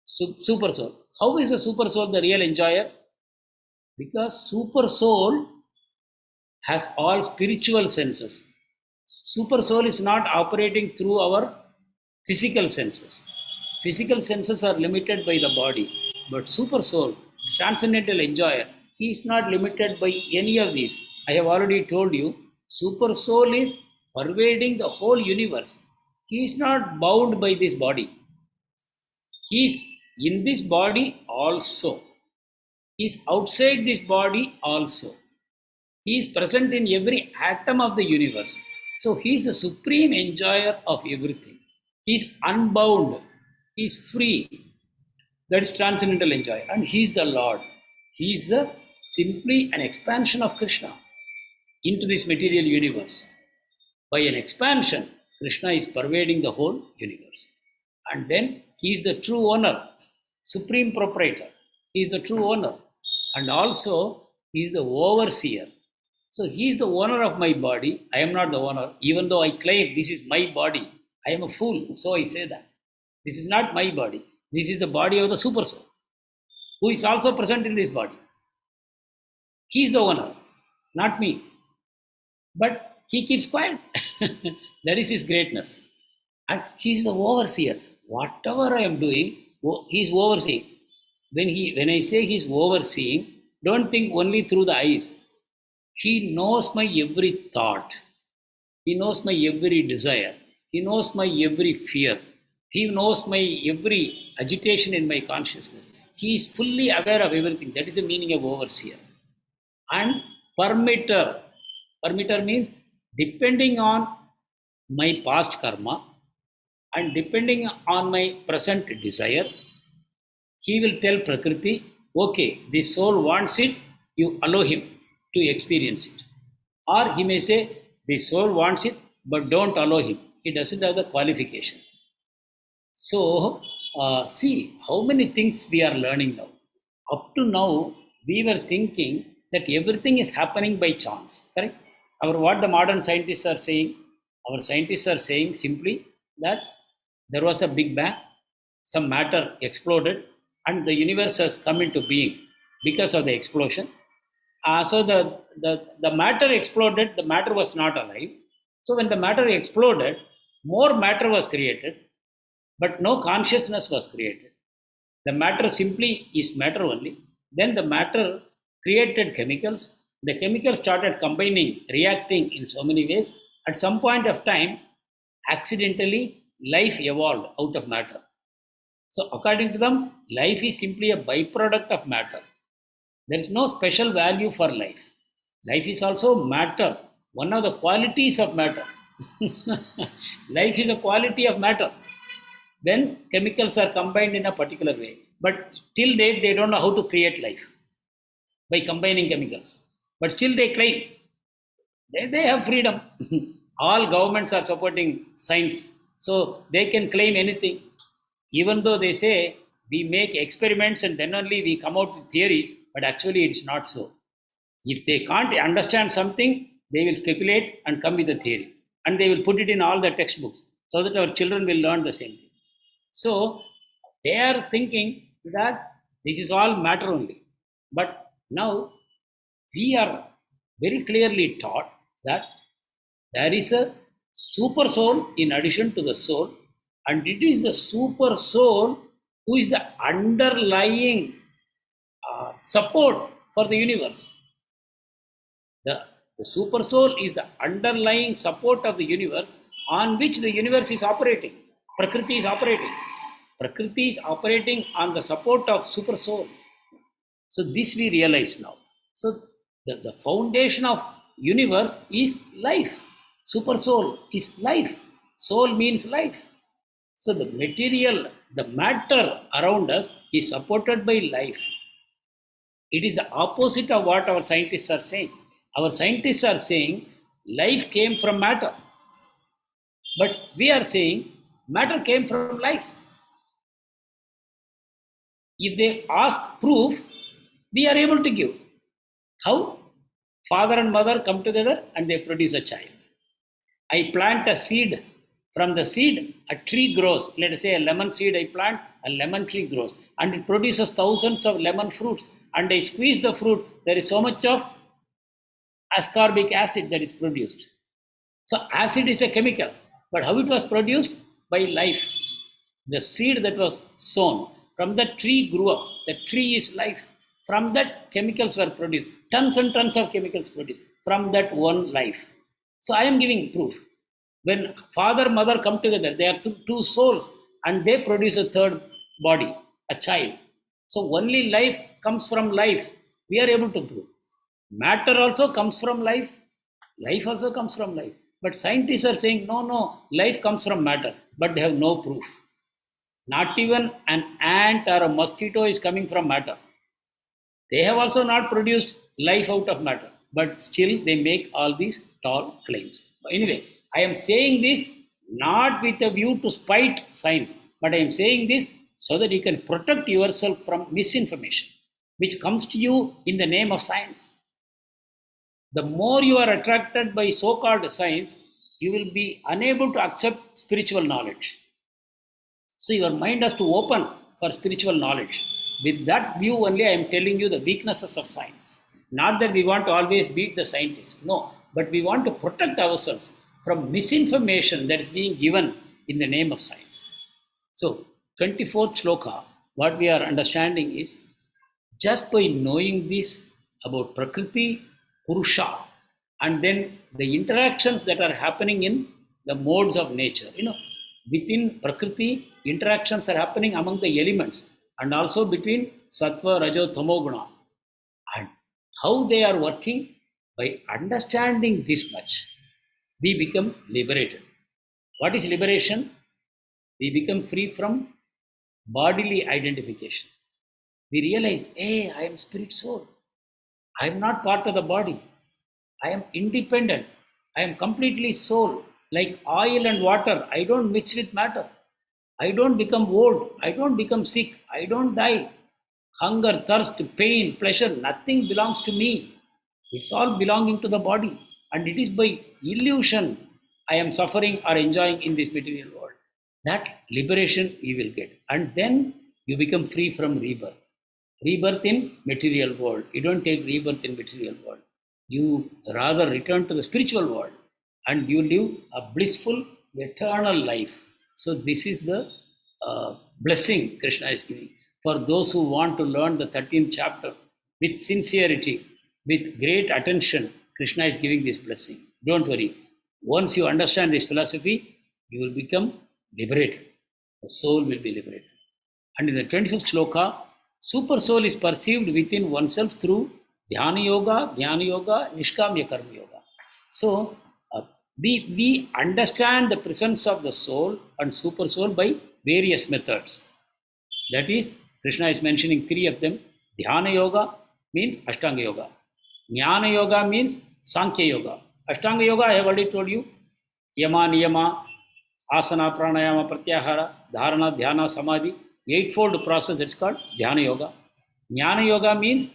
super soul. How is the super soul the real enjoyer? Because super soul has all spiritual senses. Super soul is not operating through our physical senses. Physical senses are limited by the body, but super soul, transcendental enjoyer, he is not limited by any of these. I have already told you, super soul is pervading the whole universe. He is not bound by this body. He is in this body also. He is outside this body also. He is present in every atom of the universe. So he is the supreme enjoyer of everything. He is unbound. He is free. That is transcendental enjoyer. And he is the Lord. He is simply an expansion of Krishna into this material universe. By an expansion, Krishna is pervading the whole universe. And then he is the true owner, supreme proprietor. He is the true owner. And also, he is the overseer. So he is the owner of my body. I am not the owner. Even though I claim this is my body, I am a fool. So I say that. This is not my body. This is the body of the super soul, who is also present in this body. He is the owner, not me. But he keeps quiet. That is his greatness. And he is the overseer. Whatever I am doing, he is overseeing. When I say he is overseeing, don't think only through the eyes. He knows my every thought. He knows my every desire. He knows my every fear. He knows my every agitation in my consciousness. He is fully aware of everything. That is the meaning of overseer. And permitter. Permitter means depending on my past karma and depending on my present desire, he will tell Prakriti, okay, this soul wants it, you allow him to experience it. Or he may say, this soul wants it, but don't allow him. He doesn't have the qualification. So, see how many things we are learning now. Up to now, we were thinking that everything is happening by chance, correct? What the modern scientists are saying, our scientists are saying simply that there was a big bang, some matter exploded, and the universe has come into being because of the explosion. So the matter exploded, the matter was not alive. So when the matter exploded, more matter was created, but no consciousness was created. The matter simply is matter only. Then the matter created chemicals. The chemicals started combining, reacting in so many ways. At some point of time, accidentally, life evolved out of matter. So according to them, life is simply a byproduct of matter. There is no special value for life. Life is also matter, one of the qualities of matter. Life is a quality of matter. When chemicals are combined in a particular way. But till date, they don't know how to create life by combining chemicals. But still they claim. They have freedom. All governments are supporting science. So they can claim anything. Even though they say we make experiments and then only we come out with theories, but actually it's not so. If they can't understand something, they will speculate and come with a theory. And they will put it in all the textbooks so that our children will learn the same thing. So they are thinking that this is all matter only. But now we are very clearly taught that there is a super soul in addition to the soul, and it is the super soul who is the underlying support for the universe. The super soul is the underlying support of the universe on which the universe is operating. Prakriti is operating. Prakriti is operating on the support of super soul. So this we realize now. So the foundation of universe is life. Super soul is life. Soul means life. So the material, the matter around us is supported by life. It is the opposite of what our scientists are saying. Our scientists are saying life came from matter. But we are saying matter came from life. If they ask proof, we are able to give. How? Father and mother come together and they produce a child. I plant a seed. From the seed, a tree grows. Let us say a lemon seed I plant, a lemon tree grows. And it produces thousands of lemon fruits. And I squeeze the fruit. There is so much of ascorbic acid that is produced. So acid is a chemical. But how it was produced? By life. The seed that was sown, from that tree grew up. The tree is life. From that chemicals were produced. Tons and tons of chemicals produced. From that one life. So I am giving proof. When father, mother come together, they are two souls and they produce a third body, a child. So only life comes from life. We are able to prove. Matter also comes from life. Life also comes from life. But scientists are saying, no, life comes from matter. But they have no proof. Not even an ant or a mosquito is coming from matter. They have also not produced life out of matter. But still they make all these tall claims. But anyway, I am saying this not with a view to spite science, but I am saying this so that you can protect yourself from misinformation, which comes to you in the name of science. The more you are attracted by so-called science, you will be unable to accept spiritual knowledge. So your mind has to open for spiritual knowledge. With that view only, I am telling you the weaknesses of science. Not that we want to always beat the scientists, no, but we want to protect ourselves from misinformation that is being given in the name of science. So, 24th shloka, what we are understanding is just by knowing this about Prakriti, Purusha, and then the interactions that are happening in the modes of nature. Within Prakriti, interactions are happening among the elements and also between Sattva, Rajo, Tamo Guna. And how they are working, by understanding this much, we become liberated. What is liberation? We become free from bodily identification. We realize, hey, I am spirit soul. I am not part of the body. I am independent. I am completely soul. Like oil and water, I don't mix with matter. I don't become old. I don't become sick. I don't die. Hunger, thirst, pain, pleasure, nothing belongs to me. It's all belonging to the body. And it is by illusion I am suffering or enjoying in this material world. That liberation you will get. And then you become free from rebirth. Rebirth in material world. You don't take rebirth in material world. You rather return to the spiritual world and you live a blissful, eternal life. So this is the blessing Krishna is giving. For those who want to learn the 13th chapter with sincerity, with great attention, Krishna is giving this blessing. Don't worry. Once you understand this philosophy, you will become liberated. The soul will be liberated. And in the 25th shloka, super soul is perceived within oneself through dhyana yoga, nishkamya karma yoga. So we understand the presence of the soul and super soul by various methods. That is, Krishna is mentioning three of them. Dhyana yoga means Ashtanga yoga. Jnana yoga means Sankhya yoga. Ashtanga yoga, I have already told you. Yama, niyama, asana, pranayama, pratyahara, dharana, dhyana, samadhi. Eightfold process, it's called Dhyana yoga. Jnana yoga means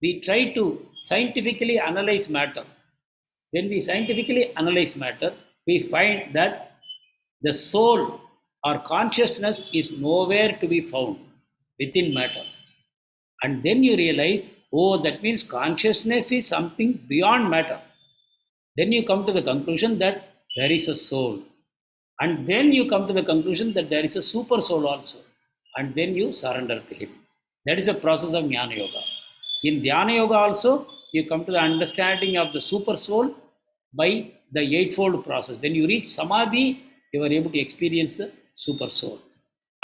we try to scientifically analyze matter. When we scientifically analyze matter, we find that the soul or consciousness is nowhere to be found within matter. And then you realize, oh, that means consciousness is something beyond matter. Then you come to the conclusion that there is a soul. And then you come to the conclusion that there is a super soul also. And then you surrender to him. That is a process of Jnana Yoga. In Dhyana Yoga also, you come to the understanding of the super soul by the eightfold process. When you reach Samadhi, you are able to experience the super soul.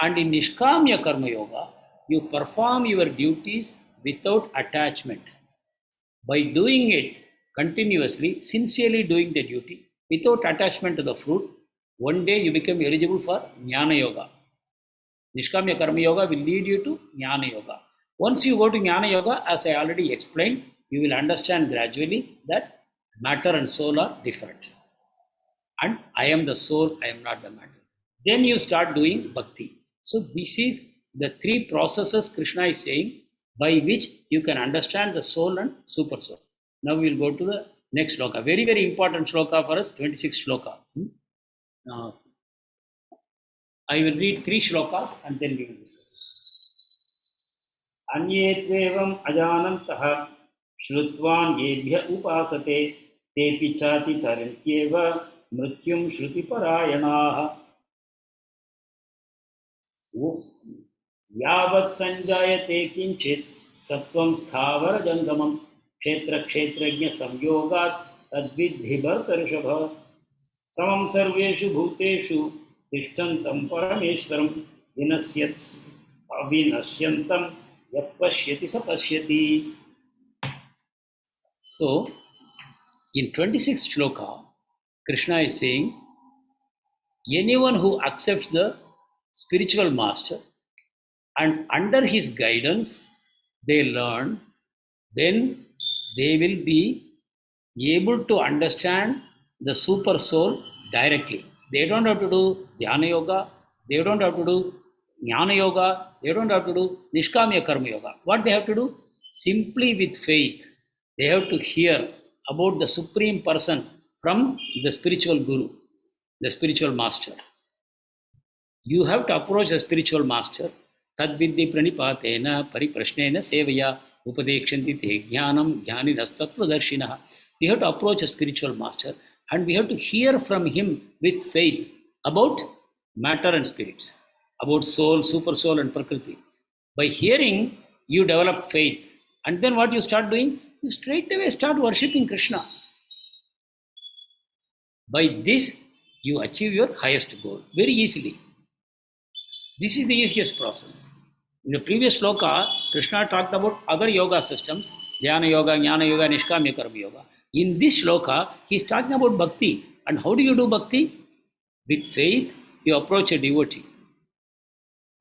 And in Nishkamya Karma Yoga, you perform your duties without attachment. By doing it continuously, sincerely doing the duty, without attachment to the fruit, one day you become eligible for Jnana Yoga. Nishkamya Karma Yoga will lead you to Jnana Yoga. Once you go to Jnana Yoga, as I already explained, you will understand gradually that matter and soul are different. And I am the soul, I am not the matter. Then you start doing bhakti. So this is the three processes Krishna is saying by which you can understand the soul and super soul. Now we will go to the next shloka. Very, very important shloka for us, 26th shloka. I will read 3 shlokas and then we will discuss. Anye tvevam ajanantah shrutvan yebhya upasate tepi chati tarantyeva mrityum shruti parayanah yavat sanjayate kinchit sattvam sthavara jangamam kshetra kshetrajna samyogat tadvidhi bhartarishabha samam sarveshu bhuteshu tishtantam parameshwaram vinasyantam yapashyati sapashyati. So, in 26th shloka, Krishna is saying, anyone who accepts the spiritual master and under his guidance they learn, then they will be able to understand the super soul directly. They don't have to do Dhyana Yoga, they don't have to do Jnana Yoga, they don't have to do Nishkamya Karma Yoga. What they have to do? Simply with faith, they have to hear about the Supreme Person from the spiritual Guru, the spiritual master. You have to approach the spiritual master. Tadvidhi pranipatena pariprashnena sevaya upadekshanti te jnanam jnanidastattvadarshinaha. We have to approach a spiritual master and we have to hear from him with faith about matter and spirit, about soul, super soul and prakriti. By hearing, you develop faith. And then what you start doing? You straight away start worshipping Krishna. By this, you achieve your highest goal very easily. This is the easiest process. In the previous shloka, Krishna talked about other yoga systems, Dhyana Yoga, Jnana Yoga, Nishkamya Karma Yoga. In this shloka, he is talking about bhakti. And how do you do bhakti? With faith, you approach a devotee,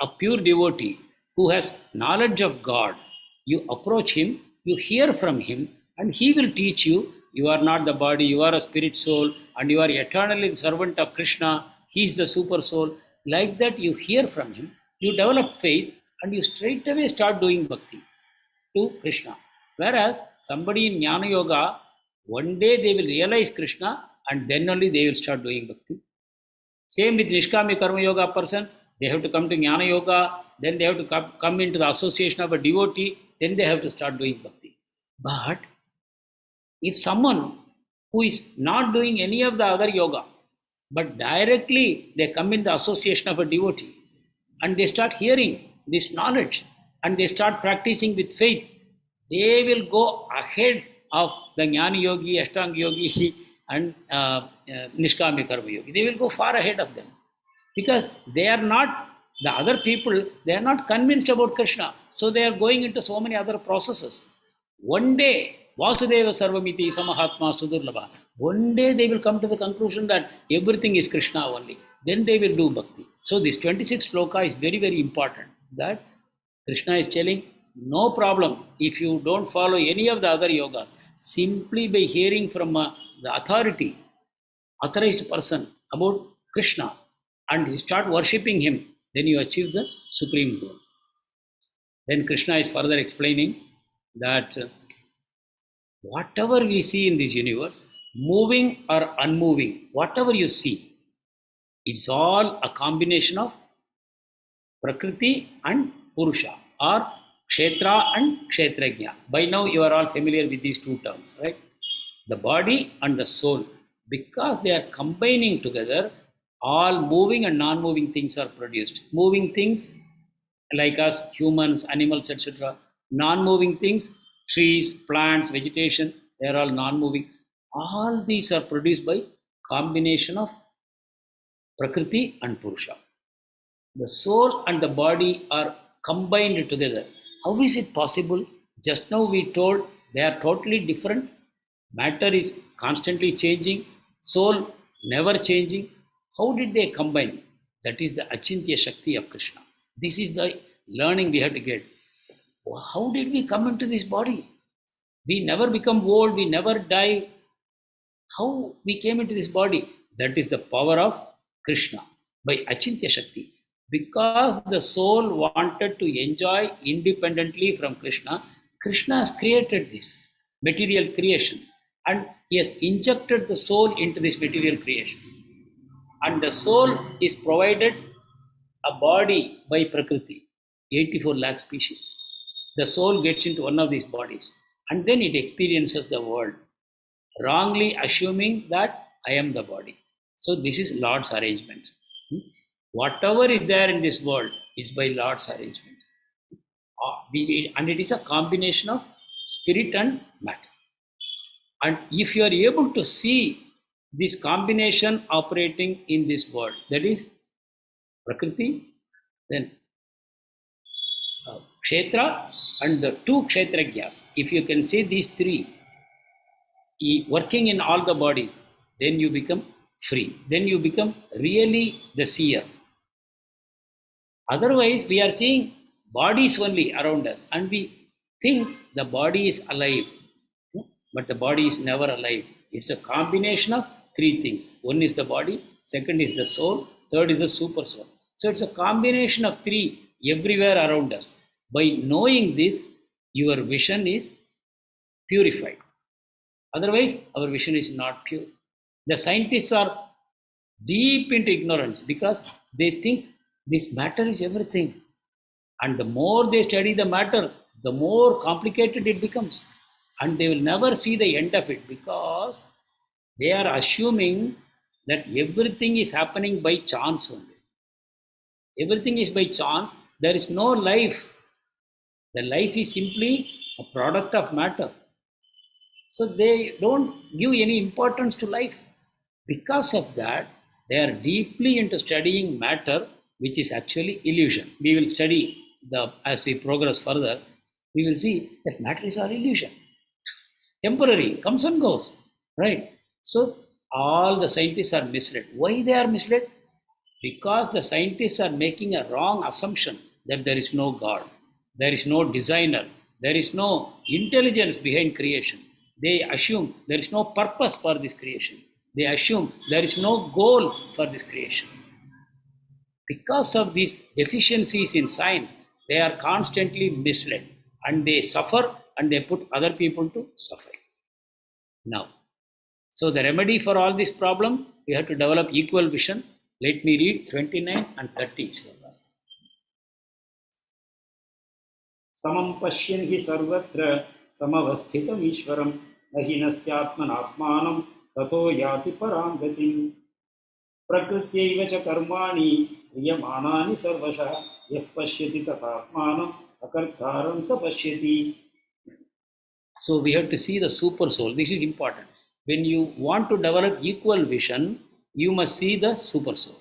a pure devotee who has knowledge of God. You approach him, you hear from him, and he will teach you, you are not the body, you are a spirit soul, and you are eternally the servant of Krishna. He is the super soul. Like that, you hear from him, you develop faith, and you straight away start doing bhakti to Krishna. Whereas somebody in Jnana Yoga, one day they will realize Krishna, and then only they will start doing bhakti. Same with Nishkamya Karma Yoga person, they have to come to Jnana Yoga, then they have to come into the association of a devotee, then they have to start doing bhakti. But if someone who is not doing any of the other yoga, but directly they come in the association of a devotee and they start hearing this knowledge and they start practicing with faith, they will go ahead of the Jnana Yogi, Ashtanga Yogi and Nishkamya Karma Yogi. They will go far ahead of them because they are not, the other people, they are not convinced about Krishna. So they are going into so many other processes. One day, Vasudeva Sarvamiti Samahatma Sudurlabha. One day they will come to the conclusion that everything is Krishna only. Then they will do bhakti. So this 26th shloka is very, very important. That Krishna is telling, no problem if you don't follow any of the other yogas. Simply by hearing from the authorized person about Krishna and you start worshipping him, then you achieve the supreme goal. Then Krishna is further explaining that whatever we see in this universe, moving or unmoving, whatever you see, it's all a combination of Prakriti and Purusha, or Kshetra and Kshetrajna. By now you are all familiar with these two terms, right? The body and the soul, because they are combining together, all moving and non-moving things are produced. Moving things like us, humans, animals, etc. Non-moving things, trees, plants, vegetation, they are all non-moving. All these are produced by combination of Prakriti and Purusha. The soul and the body are combined together. How is it possible? Just now we told They are totally different. Matter is constantly changing, soul never changing. How did they combine? That is the Achintya Shakti of Krishna. This is the learning we have to get. How did we come into this body? We never become old, we never die. How we came into this body? That is the power of Krishna by Achintya Shakti. Because the soul wanted to enjoy independently from Krishna, Krishna has created this material creation and he has injected the soul into this material creation. And the soul is provided a body by Prakriti, 84 lakh species. The soul gets into one of these bodies and then it experiences the world, wrongly assuming that I am the body. So this is Lord's arrangement. Whatever is there in this world is by Lord's arrangement. And it is a combination of spirit and matter. And if you are able to see this combination operating in this world, that is Prakriti, then Kshetra and the two Kshetragyas, if you can see these three working in all the bodies, then you become free. Then you become really the seer. Otherwise, we are seeing bodies only around us and we think the body is alive. But the body is never alive. It's a combination of three things. One is the body, second is the soul, third is the super soul. So it's a combination of three everywhere around us. By knowing this, your vision is purified. Otherwise, our vision is not pure. The scientists are deep into ignorance because they think this matter is everything. And the more they study the matter, the more complicated it becomes. And they will never see the end of it because they are assuming that everything is happening by chance only. Everything is by chance. There is no life. The life is simply a product of matter. So they don't give any importance to life. Because of that, they are deeply into studying matter, which is actually illusion. We will study as we progress further, we will see that matter is all illusion. Temporary, comes and goes, right? So all the scientists are misled. Why they are misled? Because the scientists are making a wrong assumption that there is no God, there is no designer, there is no intelligence behind creation. They assume there is no purpose for this creation. They assume there is no goal for this creation. Because of these deficiencies in science, they are constantly misled and they suffer and they put other people to suffering. Now, so the remedy for all this problem, we have to develop equal vision. Let me read 29 and 30 shlokas. Samam pashyan hi sarvatra samavasthitam ishwaram nahinasthyatmanatmanam tato yati param gatim prakrityaiva cha karmani kriyamanani sarvasha yah pashyati tatatmanam akartaram sa pashyati. So we have to see the super soul. This is important. When you want to develop equal vision, you must see the super soul.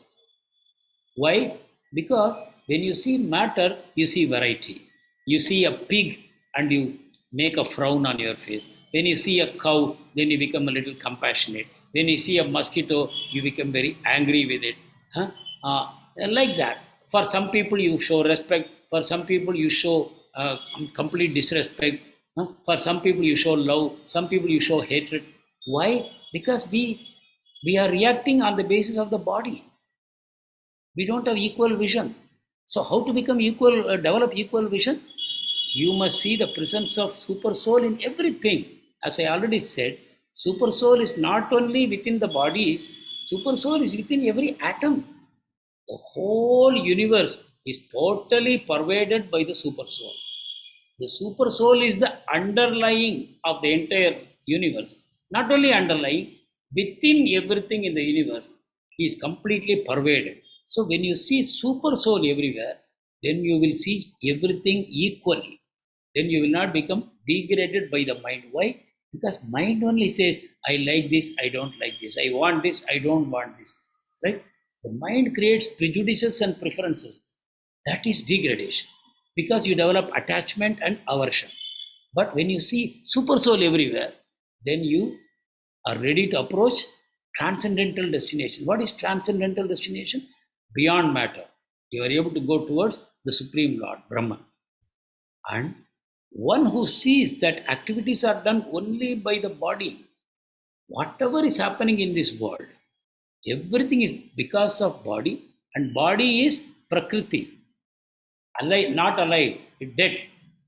Why? Because when you see matter, you see variety. You see a pig and you make a frown on your face. When you see a cow, then you become a little compassionate. When you see a mosquito, you become very angry with it. Like that. For some people, you show respect. For some people, you show complete disrespect. For some people, you show love. Some people, you show hatred. Why? Because we are reacting on the basis of the body. We don't have equal vision. So how to become equal, develop equal vision? You must see the presence of super soul in everything. As I already said, super soul is not only within the bodies, super soul is within every atom. The whole universe is totally pervaded by the super soul. The super soul is the underlying of the entire universe. Not only underlying, within everything in the universe, he is completely pervaded. So when you see super soul everywhere, then you will see everything equally. Then you will not become degraded by the mind. Why? Because mind only says, I like this, I don't like this. I want this, I don't want this. Right? The mind creates prejudices and preferences. That is degradation. Because you develop attachment and aversion. But when you see super soul everywhere, then you are ready to approach transcendental destination. What is transcendental destination? Beyond matter. You are able to go towards the Supreme Lord, Brahman. And one who sees that activities are done only by the body, whatever is happening in this world, everything is because of body, and body is Prakriti. Alive, not alive, it's dead.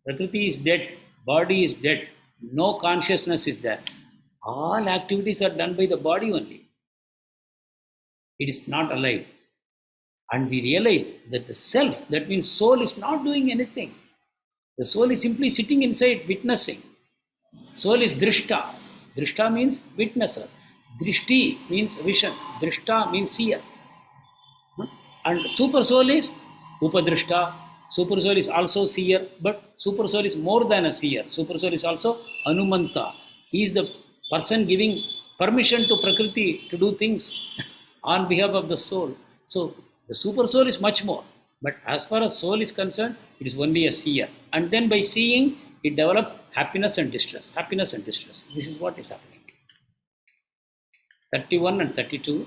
Prakriti is dead, body is dead, no consciousness is there. All activities are done by the body only. It is not alive. And we realize that the self, that means soul, is not doing anything. The soul is simply sitting inside, witnessing. Soul is drishta. Drishta means witnesser. Drishti means vision. Drishta means seer. And super soul is upadrishta. Super soul is also seer, but super soul is more than a seer. Super soul is also anumanta. He is the person giving permission to Prakriti to do things on behalf of the soul. So the super soul is much more. But as far as soul is concerned, it is only a seer. And then by seeing, it develops happiness and distress. Happiness and distress. This is what is happening. 31 and 32.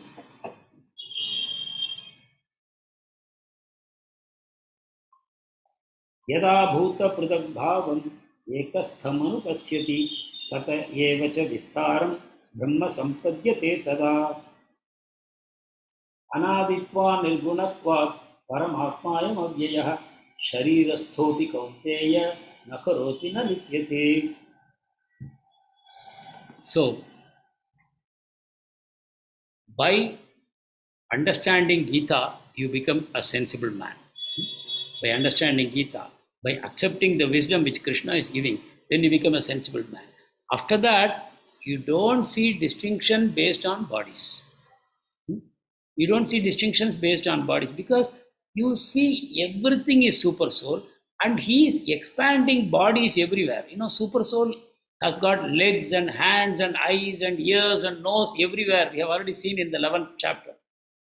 यदा भूत पृथग्भावम् एकस्थमनुपश्यति तत एव च विस्तारं ब्रह्म सम्पद्यते तदा अनादित्वा निर्गुणत्वात् परमात्मायम् अव्ययः शरीरस्थोऽपि कौन्तेय न करोति न लिप्यते. So, by understanding Gita, you become a sensible man. By understanding Gita, by accepting the wisdom which Krishna is giving, then you become a sensible man. After that, you don't see distinction based on bodies. You don't see distinctions based on bodies because you see everything is super soul and he is expanding bodies everywhere. You know, super soul has got legs and hands and eyes and ears and nose everywhere. We have already seen in the 11th chapter.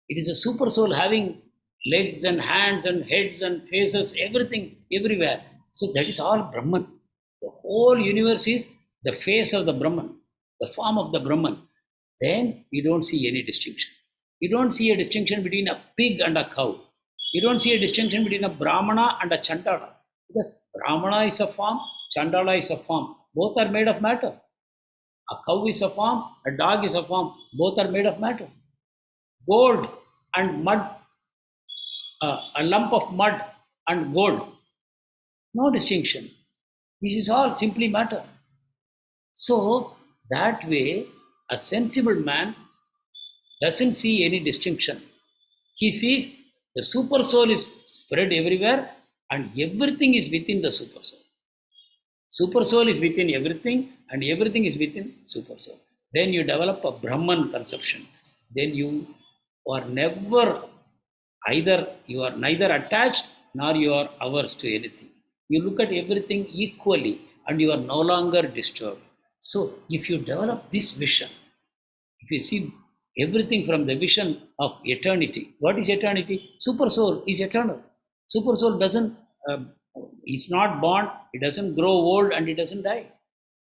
It is a super soul having legs and hands and heads and faces, everything, everywhere. So that is all Brahman. The whole universe is the face of the Brahman, the form of the Brahman. Then you don't see any distinction. You don't see a distinction between a pig and a cow. You don't see a distinction between a Brahmana and a Chandala. Because Brahmana is a form, Chandala is a form. Both are made of matter. A cow is a form, a dog is a form. Both are made of matter. Gold and mud, a lump of mud and gold. No distinction. This is all simply matter. So, that way, a sensible man doesn't see any distinction. He sees the super soul is spread everywhere and everything is within the super soul. Super soul is within everything and everything is within super soul. Then you develop a Brahman conception. Then you are never you are neither attached nor you are averse to anything. You look at everything equally and you are no longer disturbed. So if you develop this vision, if you see everything from the vision of eternity, what is eternity? Super soul is eternal. Super soul is not born, it doesn't grow old and it doesn't die.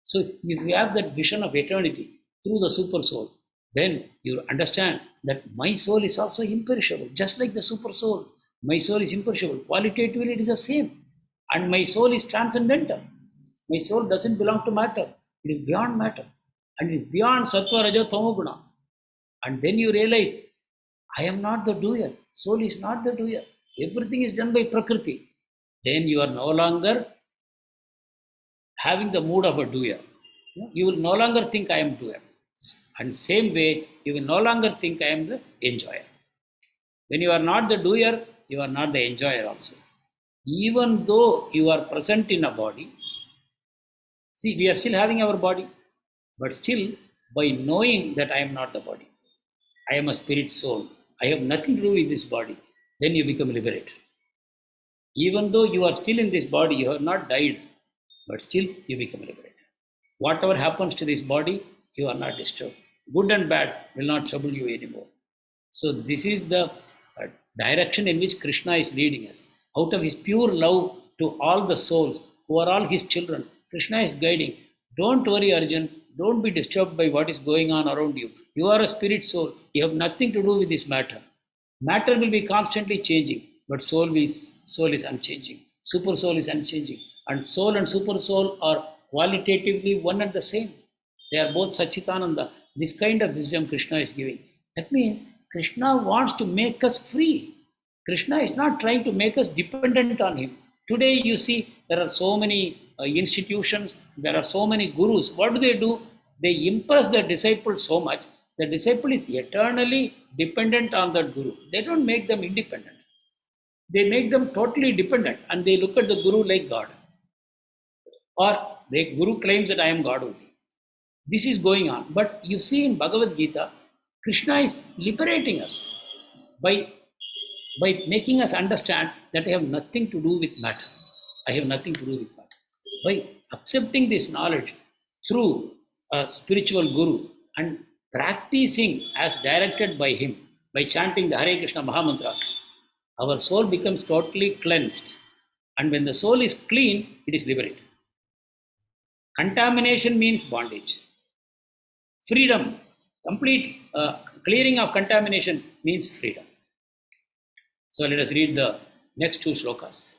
So if you have that vision of eternity through the super soul, then you understand that my soul is also imperishable, just like the super soul. My soul is imperishable. Qualitatively, it is the same. And my soul is transcendental. My soul doesn't belong to matter. It is beyond matter. And it is beyond sattva, raja, tamo guna. And then you realize, I am not the doer. Soul is not the doer. Everything is done by Prakriti. Then you are no longer having the mood of a doer. You will no longer think I am doer. And same way, you will no longer think I am the enjoyer. When you are not the doer, you are not the enjoyer also. Even though you are present in a body, see, we are still having our body, but still, by knowing that I am not the body, I am a spirit soul, I have nothing to do with this body, then you become liberated. Even though you are still in this body, you have not died, but still you become liberated. Whatever happens to this body, you are not disturbed. Good and bad will not trouble you anymore. So this is the direction in which Krishna is leading us. Out of his pure love to all the souls who are all his children, Krishna is guiding. Don't worry, Arjun. Don't be disturbed by what is going on around you. You are a spirit soul. You have nothing to do with this matter. Matter will be constantly changing, but soul is unchanging. Super soul is unchanging. And soul and super soul are qualitatively one and the same. They are both Sachitananda. This kind of wisdom Krishna is giving. That means Krishna wants to make us free. Krishna is not trying to make us dependent on him. Today, you see, there are so many institutions, there are so many gurus. What do? They impress the disciple so much. The disciple is eternally dependent on that guru. They don't make them independent. They make them totally dependent, and they look at the guru like God. Or the guru claims that I am God only. This is going on. But you see in Bhagavad Gita, Krishna is liberating us by making us understand that I have nothing to do with matter. I have nothing to do with matter. By accepting this knowledge through a spiritual guru and practicing as directed by him, by chanting the Hare Krishna Mahamantra, our soul becomes totally cleansed. And when the soul is clean, it is liberated. Contamination means bondage. Freedom, complete clearing of contamination means freedom. So let us read the next two shlokas.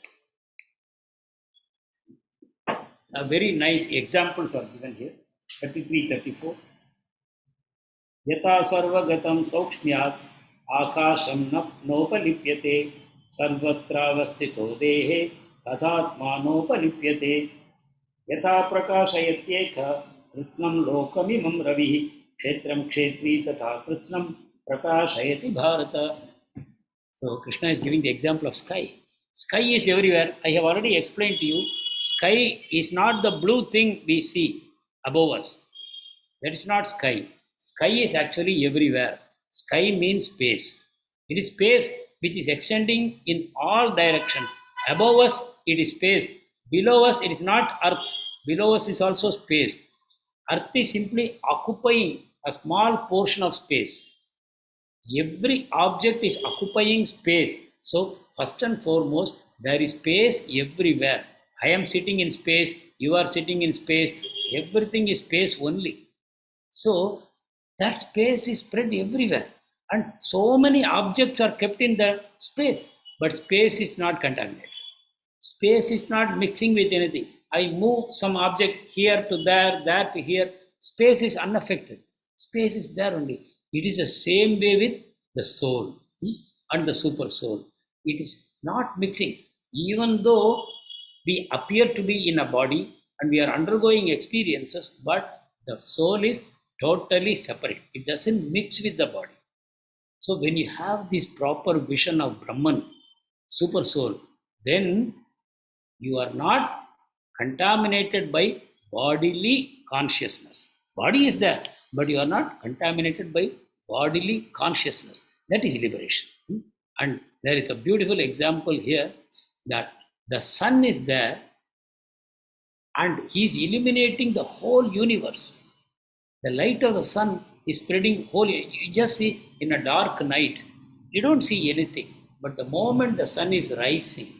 Very nice examples are given here. 33, 34. Yata sarvagatam saukshmyat akasham nopalipyate sarvatra avastito dehe tathatma nopalipyate yata prakashayatyeka kritsnam lokamimam ravihi kshetram kshetri tatha kritsnam prakashayati bharata. So Krishna is giving the example of sky. Sky is everywhere. I have already explained to you, sky is not the blue thing we see above us. That is not sky. Sky is actually everywhere. Sky means space. It is space which is extending in all directions. Above us, it is space. Below us, it is not earth. Below us is also space. Earth is simply occupying a small portion of space. Every object is occupying space. So, first and foremost, there is space everywhere. I am sitting in space, you are sitting in space, everything is space only. So, that space is spread everywhere. And so many objects are kept in the space, but space is not contaminated. Space is not mixing with anything. I move some object here to there, there to here. Space is unaffected. Space is there only. It is the same way with the soul and the super soul. It is not mixing. Even though we appear to be in a body and we are undergoing experiences, but the soul is totally separate. It doesn't mix with the body. So when you have this proper vision of Brahman, super soul, then you are not contaminated by bodily consciousness. Body is there, but you are not contaminated by bodily consciousness. That is liberation. And there is a beautiful example here that the sun is there and he is illuminating the whole universe. The light of the sun is spreading whole. You just see in a dark night, you don't see anything. But the moment the sun is rising,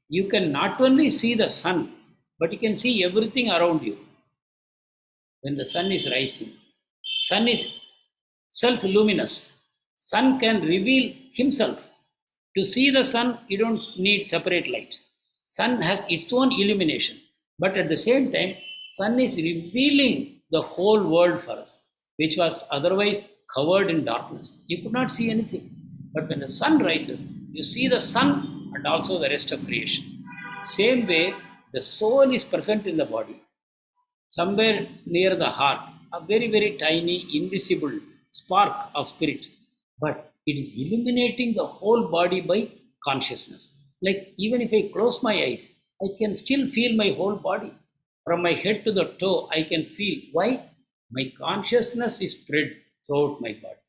you can not only see the sun, but you can see everything around you. When the sun is rising, sun is self-luminous. Sun can reveal himself. To see the sun, you don't need separate light. Sun has its own illumination. But at the same time, sun is revealing the whole world for us, which was otherwise covered in darkness. You could not see anything. But when the sun rises, you see the sun and also the rest of creation. Same way, the soul is present in the body, somewhere near the heart, a very, very tiny, invisible spark of spirit. But it is illuminating the whole body by consciousness. Like even if I close my eyes, I can still feel my whole body. From my head to the toe, I can feel. Why? My consciousness is spread throughout my body.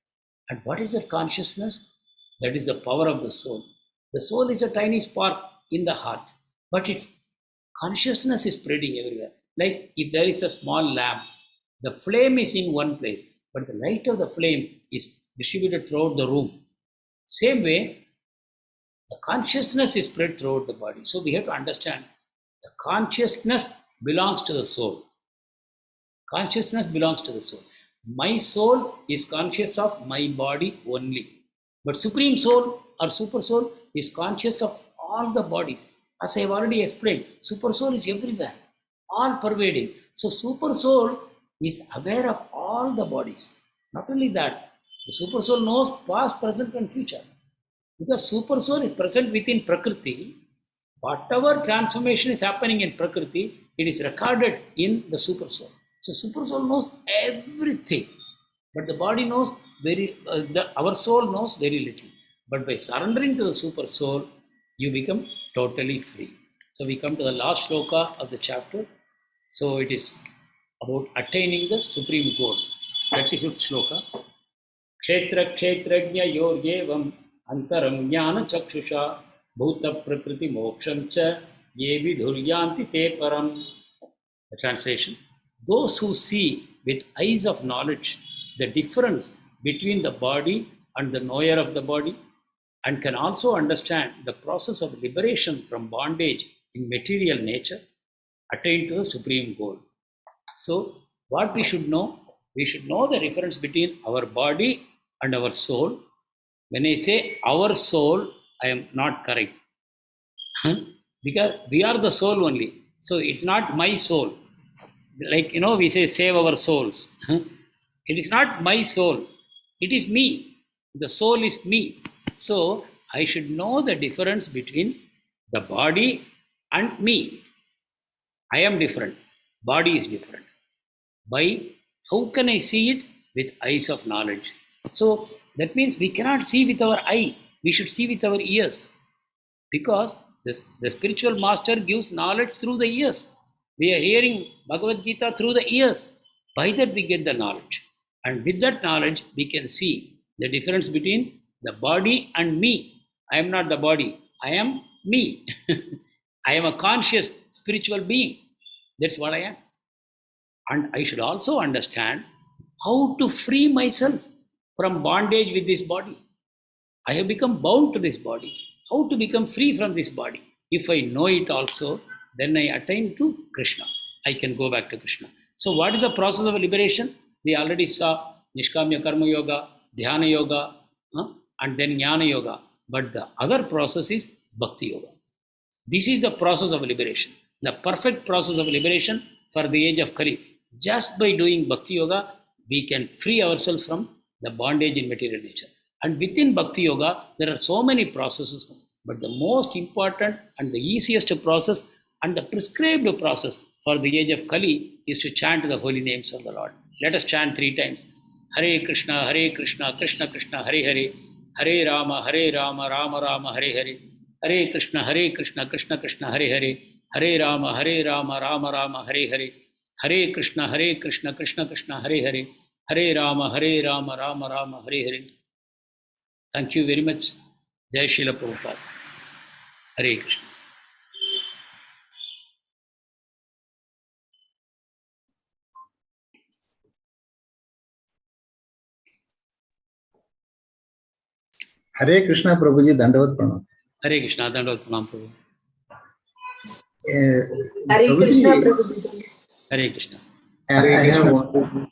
And what is that consciousness? That is the power of the soul. The soul is a tiny spark in the heart, but its consciousness is spreading everywhere. Like if there is a small lamp, the flame is in one place, but the light of the flame is distributed throughout the room. Same way, the consciousness is spread throughout the body. So we have to understand the consciousness belongs to the soul. Consciousness belongs to the soul. My soul is conscious of my body only. But Supreme Soul or Super Soul is conscious of all the bodies. As I have already explained, Super Soul is everywhere, all pervading. So Super Soul is aware of all the bodies. Not only that, the Super Soul knows past, present, and future. Because Super Soul is present within Prakriti. Whatever transformation is happening in Prakriti, it is recorded in the Super Soul. So Super Soul knows everything, but the body knows our soul knows very little. But by surrendering to the Super Soul, you become totally free. So we come to the last shloka of the chapter. So it is about attaining the supreme goal. 35th shloka. Kshetra kshetrajna yoryevam antaram jnana chakshusha bhuta prakriti moksham cha ye vidhuryanti te param. The translation. Those who see with eyes of knowledge the difference between the body and the knower of the body, and can also understand the process of liberation from bondage in material nature, attain to the supreme goal. So, what we should know? We should know the difference between our body and our soul. When I say our soul, I am not correct. Because we are the soul only. So, it's not my soul. Like, we say save our souls. It is not my soul. It is me. The soul is me. So I should know the difference between the body and me. I am different. Body is different. By how can I see it? With eyes of knowledge. So that means we cannot see with our eye. We should see with our ears. Because the spiritual master gives knowledge through the ears. We are hearing Bhagavad Gita through the ears. By that we get the knowledge. And with that knowledge, we can see the difference between the body and me. I am not the body. I am me. I am a conscious spiritual being. That's what I am. And I should also understand how to free myself from bondage with this body. I have become bound to this body. How to become free from this body? If I know it also, then I attain to Krishna. I can go back to Krishna. So what is the process of liberation? We already saw Nishkamya Karma Yoga, Dhyana Yoga, and then Jnana Yoga. But the other process is Bhakti Yoga. This is the process of liberation. The perfect process of liberation for the age of Kali. Just by doing Bhakti Yoga, we can free ourselves from the bondage in material nature. And within Bhakti Yoga, there are so many processes. But the most important and the easiest process and the prescribed process for the age of Kali is to chant the holy names of the Lord. Let us chant 3 times. Hare Krishna, Krishna Krishna, Hare Hare, Hare Rama, Rama Rama, Hare Hare, Hare Krishna, Krishna Krishna, Hare Hare, Hare Rama, Rama Rama, Hare Hare, Hare Krishna, Krishna Krishna, Hare Hare, Hare Rama, Rama Rama, Hare Hare. Thank you very much. Jai Srila Prabhupada. Hare Krishna. Hare Krishna Prabhuji, Dandavat Pranam. Hare Krishna, Dandavat Pranam Prabhu. Hare Krishna Prabhuji. Hare Krishna. I have one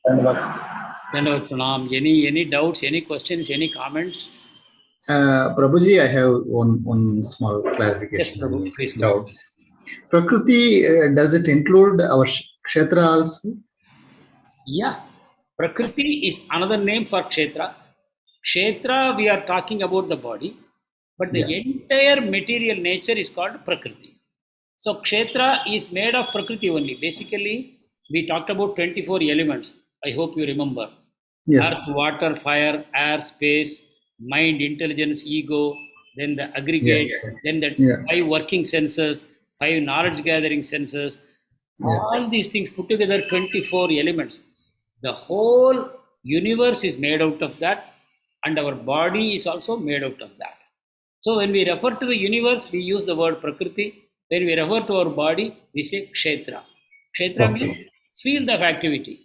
Dandavat Pranam. Any doubts, any questions, any comments? Prabhuji, I have one small clarification. Yes, Prabhu, please go. Doubt. Prakriti, does it include our Kshetra also? Yeah. Prakriti is another name for Kshetra. Kshetra, we are talking about the body, but the entire material nature is called Prakriti. So Kshetra is made of Prakriti only. Basically, we talked about 24 elements. I hope you remember. Yes. Earth, water, fire, air, space, mind, intelligence, ego, then the aggregate, then the 5 working senses, 5 knowledge gathering senses. All these things put together, 24 elements. The whole universe is made out of that, and our body is also made out of that. So when we refer to the universe, we use the word Prakriti. When we refer to our body, we say Kshetra. Kshetra means field of activity.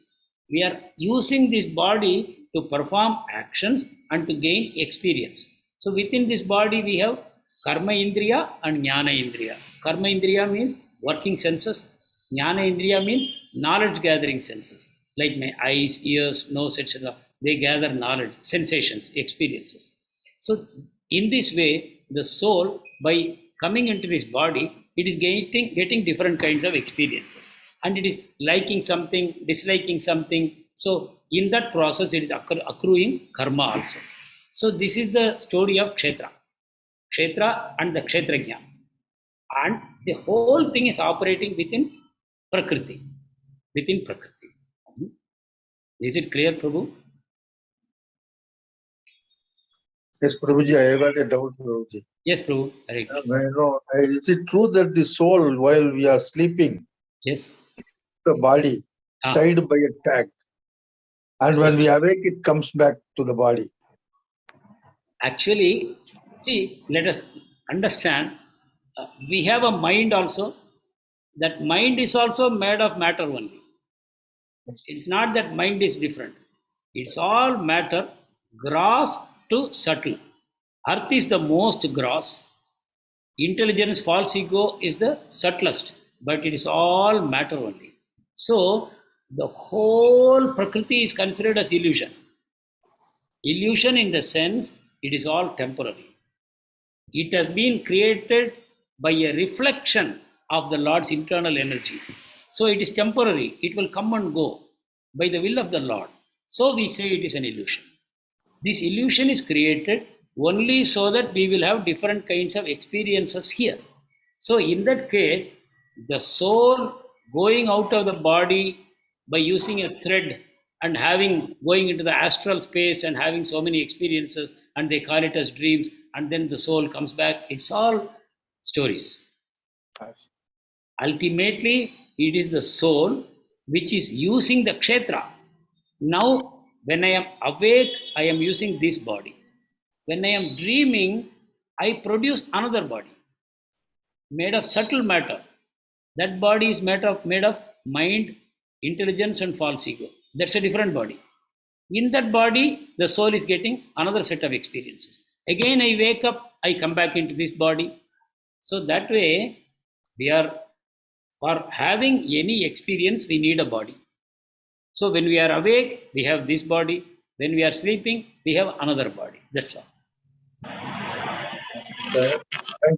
We are using this body to perform actions and to gain experience. So within this body, we have Karma Indriya and Jnana Indriya. Karma Indriya means working senses. Jnana Indriya means knowledge gathering senses, like my eyes, ears, nose, etc. They gather knowledge, sensations, experiences. So, in this way, the soul, by coming into this body, it is getting different kinds of experiences. And it is liking something, disliking something. So, in that process, it is accruing karma also. So, this is the story of Kshetra. Kshetra and the Kshetrajna. And the whole thing is operating within Prakriti. Within Prakriti. Is it clear, Prabhu? Yes, Prabhuji, I got a doubt, Prabhuji. Yes, Prabhu. Hare Krishna. Is it true that the soul, while we are sleeping, Yes. the body Ah. tied by a tag, and when we awake, it comes back to the body? Actually, see, let us understand, we have a mind also. That mind is also made of matter only. It's not that mind is different. It's all matter, gross to subtle. Earth is the most gross. Intelligence, false ego is the subtlest, but it is all matter only. So, the whole Prakriti is considered as illusion. Illusion in the sense, it is all temporary. It has been created by a reflection of the Lord's internal energy. So it is temporary. It will come and go by the will of the Lord. So we say it is an illusion. This illusion is created only so that we will have different kinds of experiences here. So in that case, the soul going out of the body by using a thread and going into the astral space and having so many experiences, and they call it as dreams, and then the soul comes back. It's all stories. Ultimately, it is the soul which is using the kshetra. Now, when I am awake, I am using this body. When I am dreaming, I produce another body made of subtle matter. That body is made of mind, intelligence, and false ego. That's a different body. In that body, the soul is getting another set of experiences. Again, I wake up, I come back into this body. So that way, for having any experience, we need a body. So when we are awake, we have this body. When we are sleeping, we have another body. That's all. Thank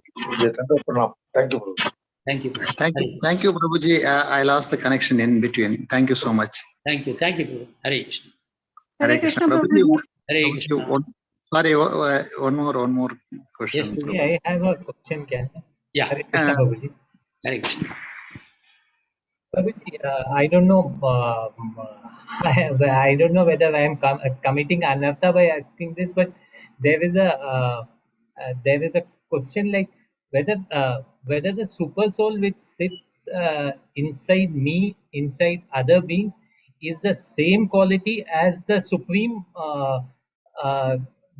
you, Prabhuji. Thank you, Prabhuji. Thank you. Thank you, Prabhuji. I lost the connection in between. Thank you so much. Thank you, Prabhu. Hare Krishna. Hare Krishna. Prabhuji. Hare Krishna. Sorry, one more question. Yes, Prabhuji. I have a question, can I? Yeah. Hare Krishna, Prabhuji. Hare Krishna. Prabhuji, I don't know. I don't know whether I am committing anartha by asking this, but there is a question like whether the super soul which sits inside me, inside other beings, is the same quality as the supreme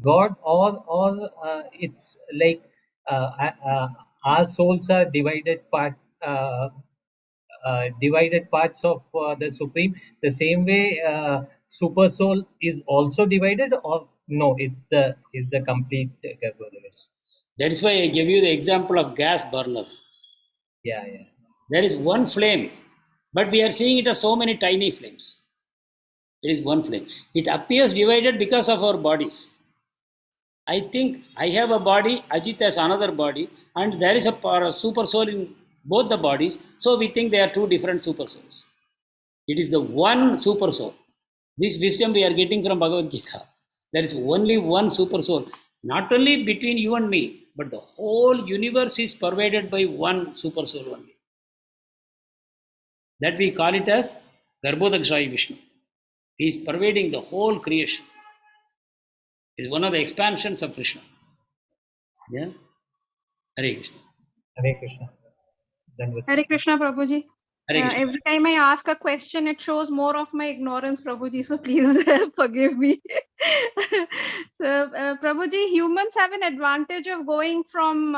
God, or it's like our souls are divided parts of the supreme, the same way super soul is also divided, or no, it's the complete That is why I gave you the example of gas burner. yeah. There is one flame, but we are seeing it as so many tiny flames. There is one flame. It appears divided because of our bodies. I think I have a body, Ajit has another body, and there is a super soul in both the bodies. So we think they are two different super souls. It is the one super soul. This wisdom we are getting from Bhagavad Gita. There is only one super soul. Not only between you and me, but the whole universe is pervaded by one super soul only. That we call it as Garbhodakshai Vishnu. He is pervading the whole creation. It is one of the expansions of Krishna. Yeah? Hare Krishna. Hare Krishna. Done with Hare Krishna, Prabhuji. Hare Krishna. Every time I ask a question, it shows more of my ignorance, Prabhuji. So please forgive me. So, Prabhuji, humans have an advantage of going from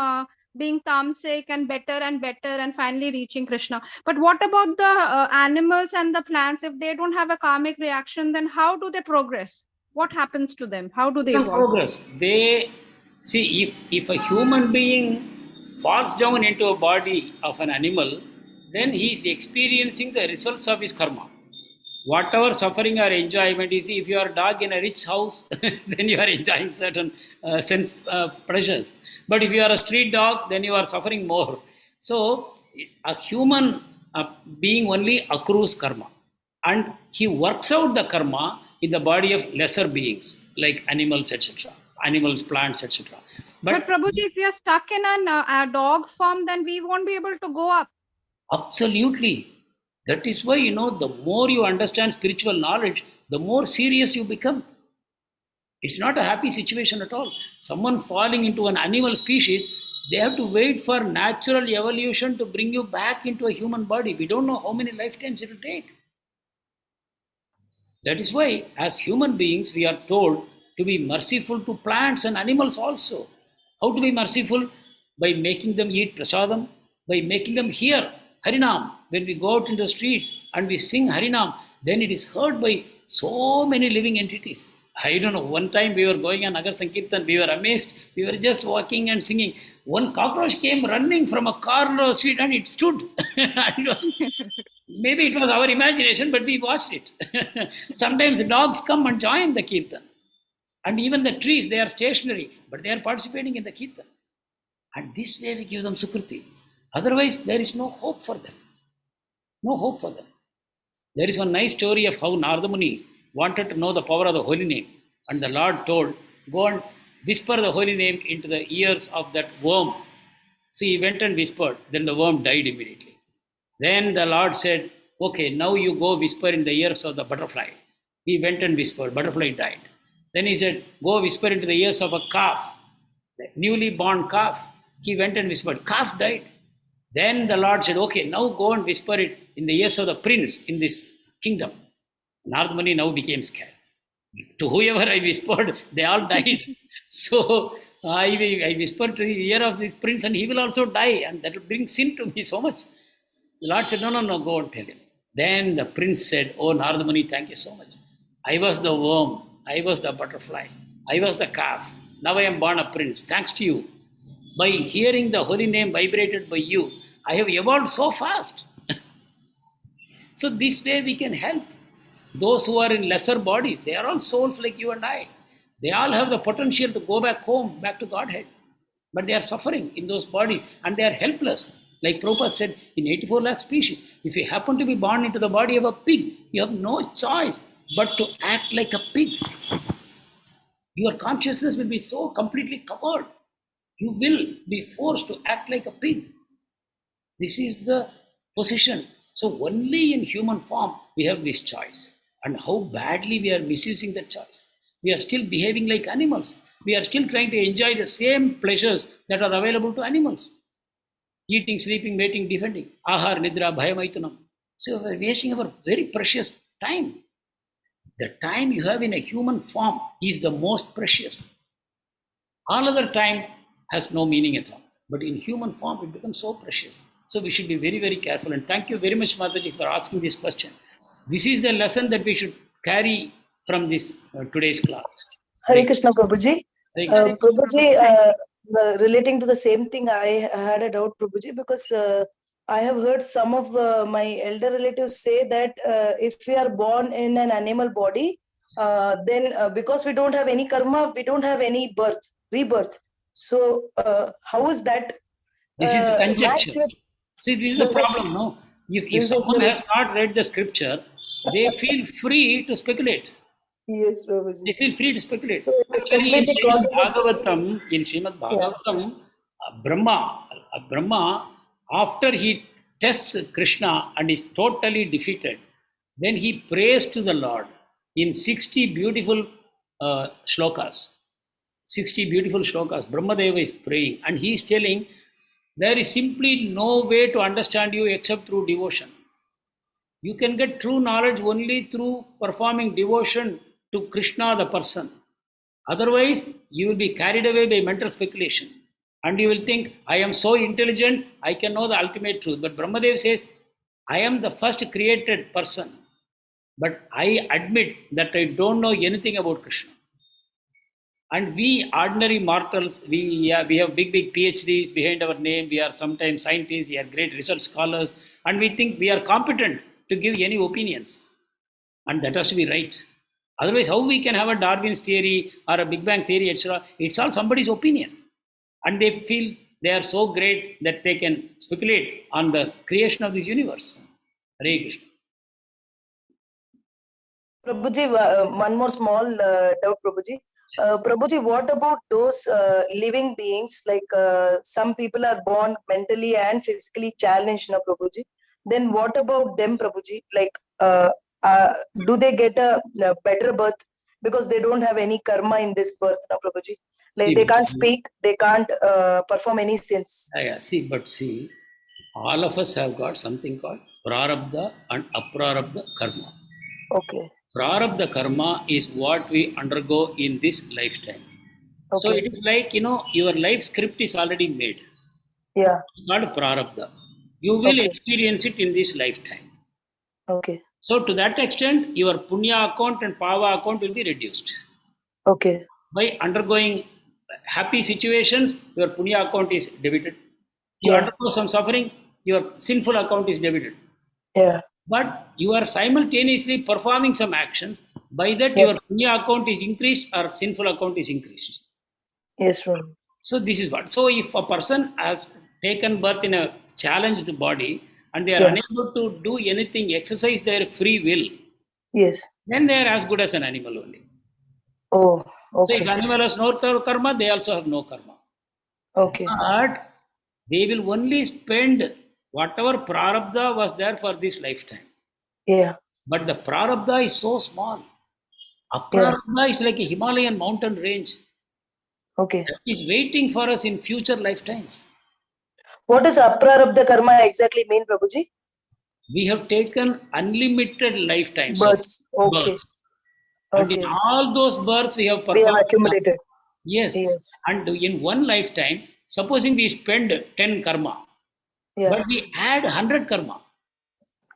being tamasic and better and finally reaching Krishna. But what about the animals and the plants? If they don't have a karmic reaction, then how do they progress? What happens to them? How do they Some evolve? progress. They see if a human being falls down into a body of an animal, then he is experiencing the results of his karma. Whatever suffering or enjoyment, you see, if you are a dog in a rich house, then you are enjoying certain sense pleasures. But if you are a street dog, then you are suffering more. So, a human being only accrues karma. And he works out the karma in the body of lesser beings, like animals, etc. Animals, plants, etc. But Prabhuji, if we are stuck in a dog form, then we won't be able to go up. Absolutely. That is why, the more you understand spiritual knowledge, the more serious you become. It's not a happy situation at all. Someone falling into an animal species, they have to wait for natural evolution to bring you back into a human body. We don't know how many lifetimes it will take. That is why, as human beings, we are told to be merciful to plants and animals also. How to be merciful? By making them eat prasadam, by making them hear Harinam. When we go out into the streets and we sing Harinam, then it is heard by so many living entities. I don't know, one time we were going on Nagar Sankirtan, we were amazed. We were just walking and singing. One cockroach came running from a corner of the street and it stood. Maybe it was our imagination, but we watched it. Sometimes dogs come and join the Kirtan. And even the trees, they are stationary, but they are participating in the Kirtan. And this way we give them Sukriti. Otherwise, there is no hope for them. No hope for them. There is one nice story of how Narada Muni wanted to know the power of the holy name. And the Lord told, go and whisper the holy name into the ears of that worm. So he went and whispered. Then the worm died immediately. Then the Lord said, okay, now you go whisper in the ears of the butterfly. He went and whispered. Butterfly died. Then he said, go whisper into the ears of a calf, the newly born calf. He went and whispered. Calf died. Then the Lord said, okay, now go and whisper it in the ears of the prince in this kingdom. Narada Muni now became scared. To whoever I whispered, they all died. So I whispered to the ear of this prince and he will also die, and that will bring sin to me so much. The Lord said, no, go and tell him. Then the prince said, oh, Narada Muni, thank you so much. I was the worm, I was the butterfly, I was the calf. Now I am born a prince. Thanks to you. By hearing the holy name vibrated by you, I have evolved so fast. So this way we can help those who are in lesser bodies. They are all souls like you and I. They all have the potential to go back home, back to Godhead. But they are suffering in those bodies and they are helpless. Like Prabhupada said, in 84 lakh species, if you happen to be born into the body of a pig, you have no choice but to act like a pig. Your consciousness will be so completely covered. You will be forced to act like a pig. This is the position. So only in human form we have this choice. And how badly we are misusing that choice. We are still behaving like animals. We are still trying to enjoy the same pleasures that are available to animals. Eating, sleeping, waiting, defending. Ahar, nidra, bhayamaitunam. So we are wasting our very precious time. The time you have in a human form is the most precious. All other time has no meaning at all. But in human form, it becomes so precious. So we should be very, very careful. And thank you very much, Mataji, for asking this question. This is the lesson that we should carry from this today's class. Hare Krishna, Prabhuji. Hare Krishna. Prabhuji, relating to the same thing, I had a doubt, Prabhuji, because I have heard some of my elder relatives say that if we are born in an animal body, then because we don't have any karma, we don't have any rebirth. So how is that? This is the conjecture. See, this is the problem, no? If someone has not read the scripture, they feel free to speculate. Yes, Prabhuji. They feel free to speculate. So Actually, in Srimad Bhagavatam, Brahma, after he tests Krishna and is totally defeated, then he prays to the Lord in 60 beautiful shlokas. 60 beautiful shlokas. Brahmadeva is praying and he is telling, there is simply no way to understand you except through devotion. You can get true knowledge only through performing devotion to Krishna, the person. Otherwise, you will be carried away by mental speculation. And you will think, I am so intelligent, I can know the ultimate truth. But Brahmadeva says, I am the first created person. But I admit that I don't know anything about Krishna. And we ordinary mortals, we have big PhDs behind our name. We are sometimes scientists, we are great research scholars, and we think we are competent to give any opinions, and that has to be right. Otherwise, how we can have a Darwin's theory or a Big Bang theory, etc.? It's all somebody's opinion, and they feel they are so great that they can speculate on the creation of this universe. Hare Krishna. Prabhuji, one more small doubt, Prabhuji. Prabhuji, what about those living beings? Like some people are born mentally and physically challenged, na Prabhuji. Then what about them, Prabhuji? Like, do they get a better birth because they don't have any karma in this birth, na Prabhuji? Like they can't speak, they can't perform any sins. See, all of us have got something called prarabdha and aprarabdha karma. Okay. Prarabdha karma is what we undergo in this lifetime. Okay. So it is like, your life script is already made. Yeah. It's called prarabdha. You will experience it in this lifetime. Okay. So to that extent, your punya account and pava account will be reduced. Okay. By undergoing happy situations, your punya account is debited. You undergo some suffering, your sinful account is debited. Yeah. But you are simultaneously performing some actions. By that, your punya account is increased or sinful account is increased. Yes, sir. So this is what. So if a person has taken birth in a challenged body and they are unable to do anything, exercise their free will, yes, then they are as good as an animal only. Oh, So okay. if animal has no karma, they also have no karma. Okay. But they will only spend whatever prarabdha was there for this lifetime. Yeah. But the prarabdha is so small. Aprarabdha is like a Himalayan mountain range. Okay. That is waiting for us in future lifetimes. What does aprarabdha karma exactly mean, Prabhuji? We have taken unlimited lifetimes. Births. Okay. Births. And in all those births, we have performed. We have accumulated. Yes. And in one lifetime, supposing we spend 10 karma, but we add 100 karma.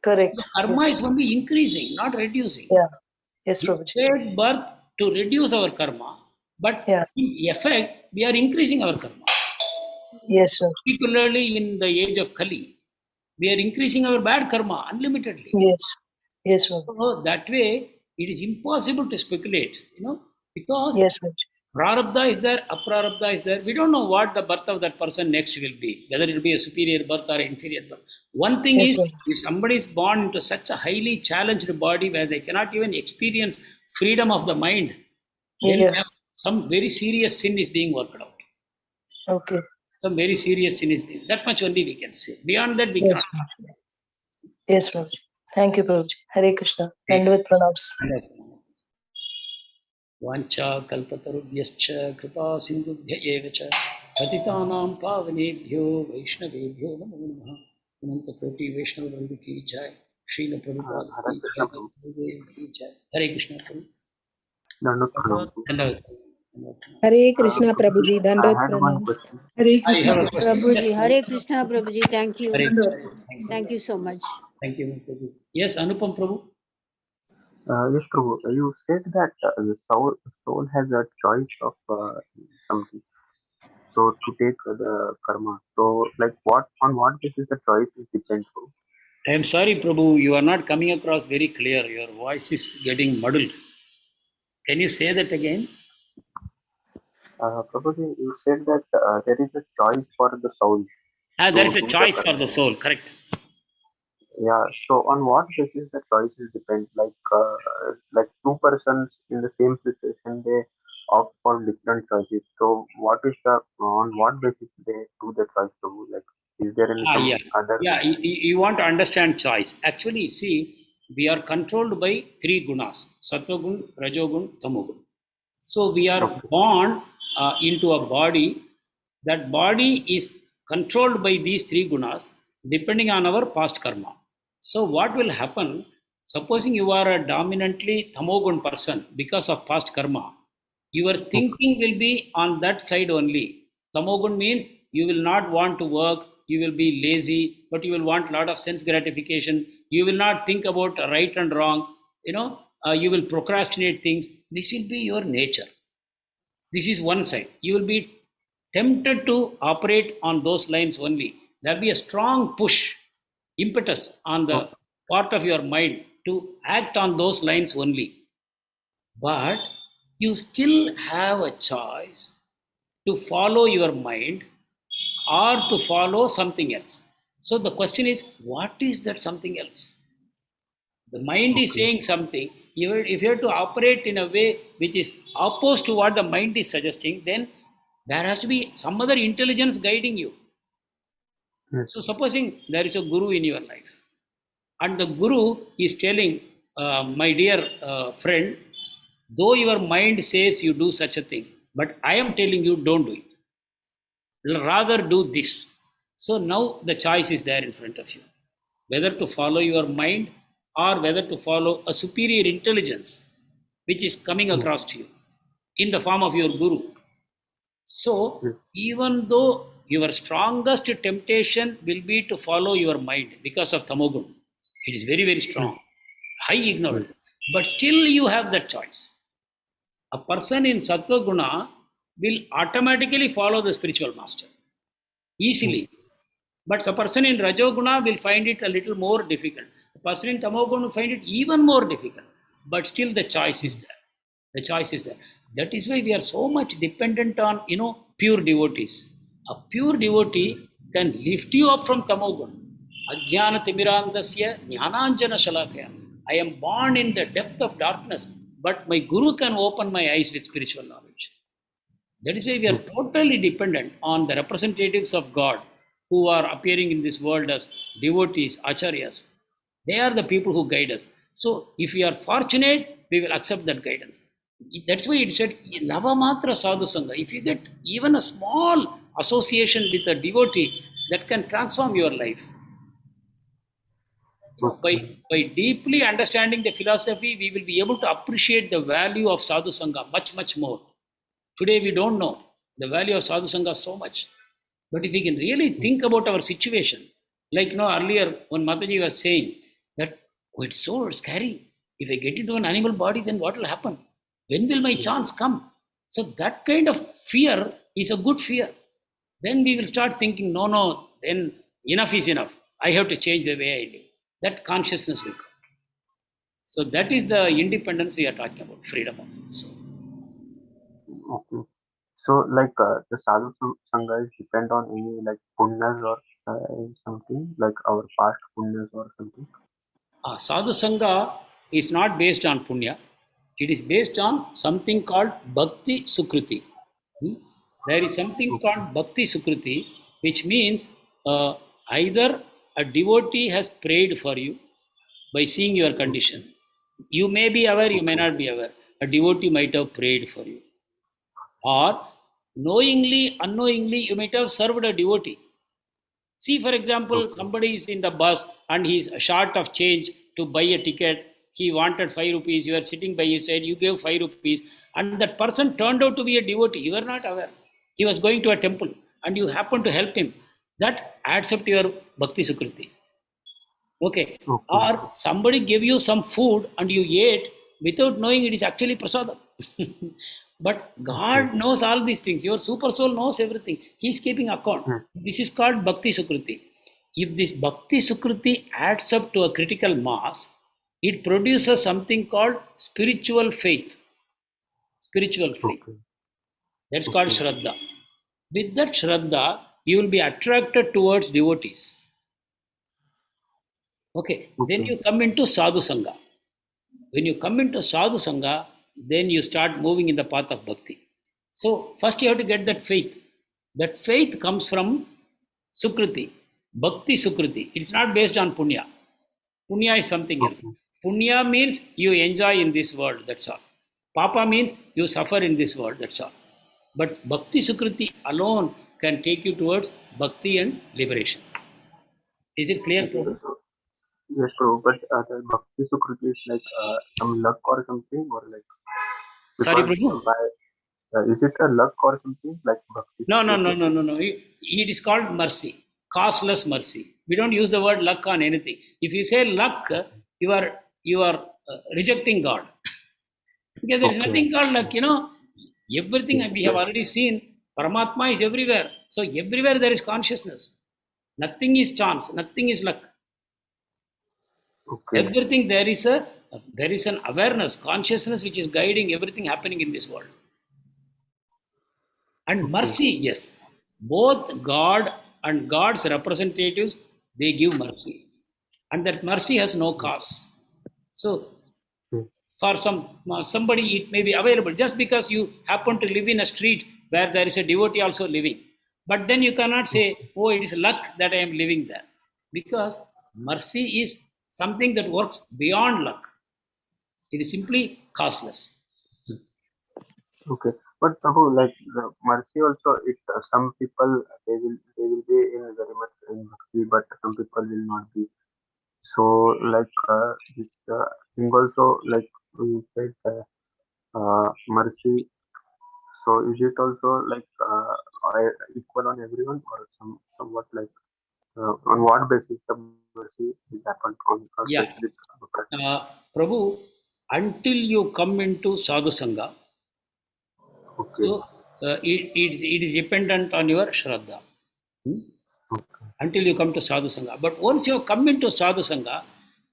Correct. The karma is only increasing, not reducing. Yeah. Yes, We Prabhuji. take birth to reduce our karma, but in effect, we are increasing our karma. Yes, sir. Particularly in the age of Kali, we are increasing our bad karma unlimitedly. Yes. Yes, sir. So that way, it is impossible to speculate, because prarabdha is there, aprarabdha is there. We don't know what the birth of that person next will be, whether it will be a superior birth or an inferior birth. One thing is, if somebody is born into such a highly challenged body where they cannot even experience freedom of the mind, then some very serious sin is being worked out. Okay. Some very serious sin is being. That much only we can say. Beyond that, we cannot. Yes, Prabhuji. Thank you, Prabhuji. Hare Krishna. Dandavat pranams. Vancha kalpatarubhyascha kripa sindubhya eva cha patitanam pavanebhyo vaishnavebhyo namo namaha. Ananta Koti Vaishnava Vrinda ki jai. Srila Prabhupada ki jai. Hare Krishna Prabhu. Dandavat. Hare Krishna Prabhuji, I Dandavat had one pranams. question. Hare I have a Krishna question. Prabhuji, Hare Krishna Prabhuji, thank you. Thank you so much. Thank you, Prabhu. Yes, Anupam Prabhu. Yes, Prabhu. You said that the soul has a choice of something. So to take the karma. So like on what basis the choice is depends on? I am sorry, Prabhu, you are not coming across very clear. Your voice is getting muddled. Can you say that again? Prabhu, you said that there is a choice for the soul. There is a choice for the soul, correct. Yeah, so on what basis the choices depend? Like two persons in the same situation, they opt for different choices. So what is on what basis they do the choice? So like, is there any other? Yeah, you want to understand choice. Actually, see, we are controlled by three gunas: sattva gun, rajogun, tamogun. So we are born into a body. That body is controlled by these three gunas depending on our past karma. So what will happen, supposing you are a dominantly tamogun person because of past karma, your thinking will be on that side only. Tamogun means you will not want to work, you will be lazy, but you will want a lot of sense gratification. You will not think about right and wrong, you will procrastinate things. This will be your nature. This is one side. You will be tempted to operate on those lines only. There will be a strong push impetus on the part of your mind to act on those lines only. But you still have a choice to follow your mind or to follow something else. So the question is, what is that something else? The mind is saying something. If you have to operate in a way which is opposed to what the mind is suggesting, then there has to be some other intelligence guiding you. So supposing there is a guru in your life, and the guru is telling, my dear friend, though your mind says you do such a thing, but I am telling you don't do it. Rather do this. So now the choice is there in front of you, whether to follow your mind or whether to follow a superior intelligence which is coming across to you in the form of your guru. So even though your strongest temptation will be to follow your mind because of tamogun, it is very, very strong, high ignorance, but still you have that choice. A person in sattva guna will automatically follow the spiritual master easily. But a person in rajoguna will find it a little more difficult. A person in tamoguna will find it even more difficult. But still the choice is there. The choice is there. That is why we are so much dependent on, pure devotees. A pure devotee can lift you up from tamoguna. Ajnana timirandasya jnananjana shalakaya. I am born in the depth of darkness, but my guru can open my eyes with spiritual knowledge. That is why we are totally dependent on the representatives of God who are appearing in this world as devotees, acharyas. They are the people who guide us. So if we are fortunate, we will accept that guidance. That's why it said, lava matra sadhu sangha. If you get even a small association with a devotee, that can transform your life. So by deeply understanding the philosophy, we will be able to appreciate the value of sadhu sangha much, much more. Today we don't know the value of sadhu sangha so much. But if we can really think about our situation, like earlier when Mataji was saying that, it's so scary. If I get into an animal body, then what will happen? When will my chance come? So that kind of fear is a good fear. Then we will start thinking, no, then enough is enough. I have to change the way I live. That consciousness will come. So that is the independence we are talking about, freedom of soul. Okay. So, the sadhu sangha is depend on any punyas or something, like our past punyas or something. Sadhu sangha is not based on punya. It is based on something called bhakti sukriti. There is something called bhakti sukriti, which means either a devotee has prayed for you by seeing your condition. You may be aware, you may not be aware. A devotee might have prayed for you. Or knowingly, unknowingly, you might have served a devotee. See, for example, somebody is in the bus and he is short of change to buy a ticket. He wanted 5 rupees. You are sitting by his side. You gave 5 rupees. And that person turned out to be a devotee. You were not aware. He was going to a temple and you happened to help him. That adds up to your bhakti sukriti. Okay. Or somebody gave you some food and you ate without knowing it is actually prasadam. But God knows all these things. Your super soul knows everything. He is keeping account. This is called bhakti sukriti. If this bhakti sukriti adds up to a critical mass, it produces something called spiritual faith. Spiritual faith. That's called shraddha. With that shraddha, you will be attracted towards devotees. Okay. Then you come into sadhu sangha. When you come into sadhu sangha, then you start moving in the path of bhakti. So first you have to get that faith. That faith comes from sukriti, bhakti sukriti. It's not based on punya. Punya is something else. Punya means you enjoy in this world, that's all. Papa means you suffer in this world, that's all. But bhakti sukriti alone can take you towards bhakti and liberation. Is it clear, Prabhu? Yes, true. But the bhakti sukriti is some luck or something, or Sorry, Prabhu? Is it a luck or something like bhakti? No. It is called mercy, causeless mercy. We don't use the word luck on anything. If you say luck, you are rejecting God. Because there is nothing called luck, Everything we have already seen, Paramatma is everywhere. So everywhere there is consciousness. Nothing is chance, nothing is luck. Okay. Everything there is an awareness, consciousness which is guiding everything happening in this world. And mercy, yes, both God and God's representatives, they give mercy, and that mercy has no cost. So for somebody it may be available just because you happen to live in a street where there is a devotee also living, but then you cannot say, oh, it is luck that I am living there, because mercy is something that works beyond luck. It is simply costless. Okay, but Prabhu, like the mercy also, it some people they will be in very much in bhakti, but some people will not be. So like this thing also, like we said mercy. So is it also like equal on everyone, or somewhat like on what basis the mercy is happened on a Yeah. specific person? Prabhu, until you come into sadhu sangha, Okay. so it is dependent on your shraddha. Until you come to sadhu sangha. But once you have come into sadhu sangha,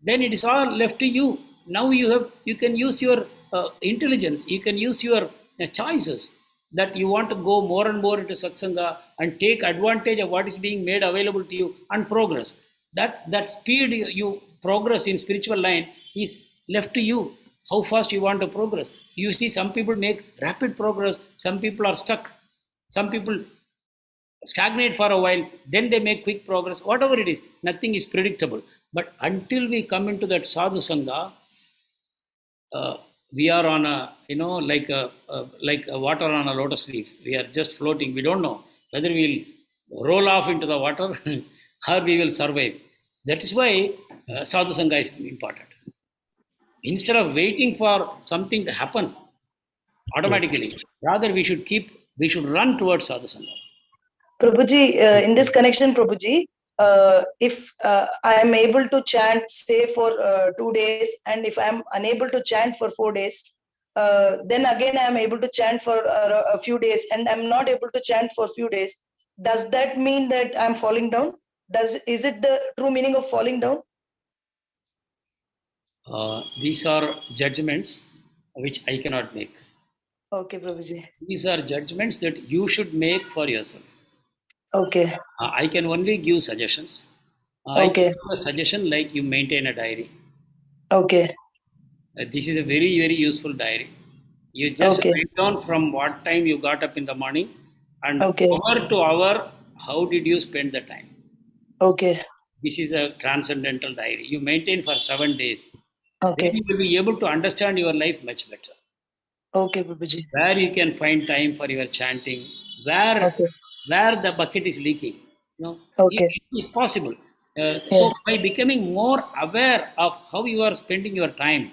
then it is all left to you. Now you can use your intelligence, you can use your choices, that you want to go more and more into satsanga and take advantage of what is being made available to you and progress. That speed you progress in spiritual line is left to you. How fast you want to progress. You see, some people make rapid progress, some people are stuck, some people stagnate for a while, then they make quick progress. Whatever it is, nothing is predictable. But until we come into that sadhu sangha, we are on a, like a water on a lotus leaf. We are just floating. We don't know whether we'll roll off into the water or we will survive. That is why sadhu sangha is important. Instead of waiting for something to happen automatically, rather we should run towards sadhu sangha. Prabhuji, in this connection, Prabhuji, if I am able to chant, say, for 2 days, and if I am unable to chant for 4 days, then again I am able to chant for a few days, and I'm not able to chant for a few days. Does that mean that I'm falling down? Is it the true meaning of falling down? These are judgments which I cannot make. Okay, Prabhuji. These are judgments that you should make for yourself. Okay. I can only give suggestions. Okay. I can give a suggestion like you maintain a diary. Okay. This is a very, very useful diary. You just write down from what time you got up in the morning and hour to hour, how did you spend the time? Okay. This is a transcendental diary. You maintain for 7 days. Okay. Then you will be able to understand your life much better. Okay, Prabhuji. Where you can find time for your chanting, where the bucket is leaking. It is possible. So by becoming more aware of how you are spending your time,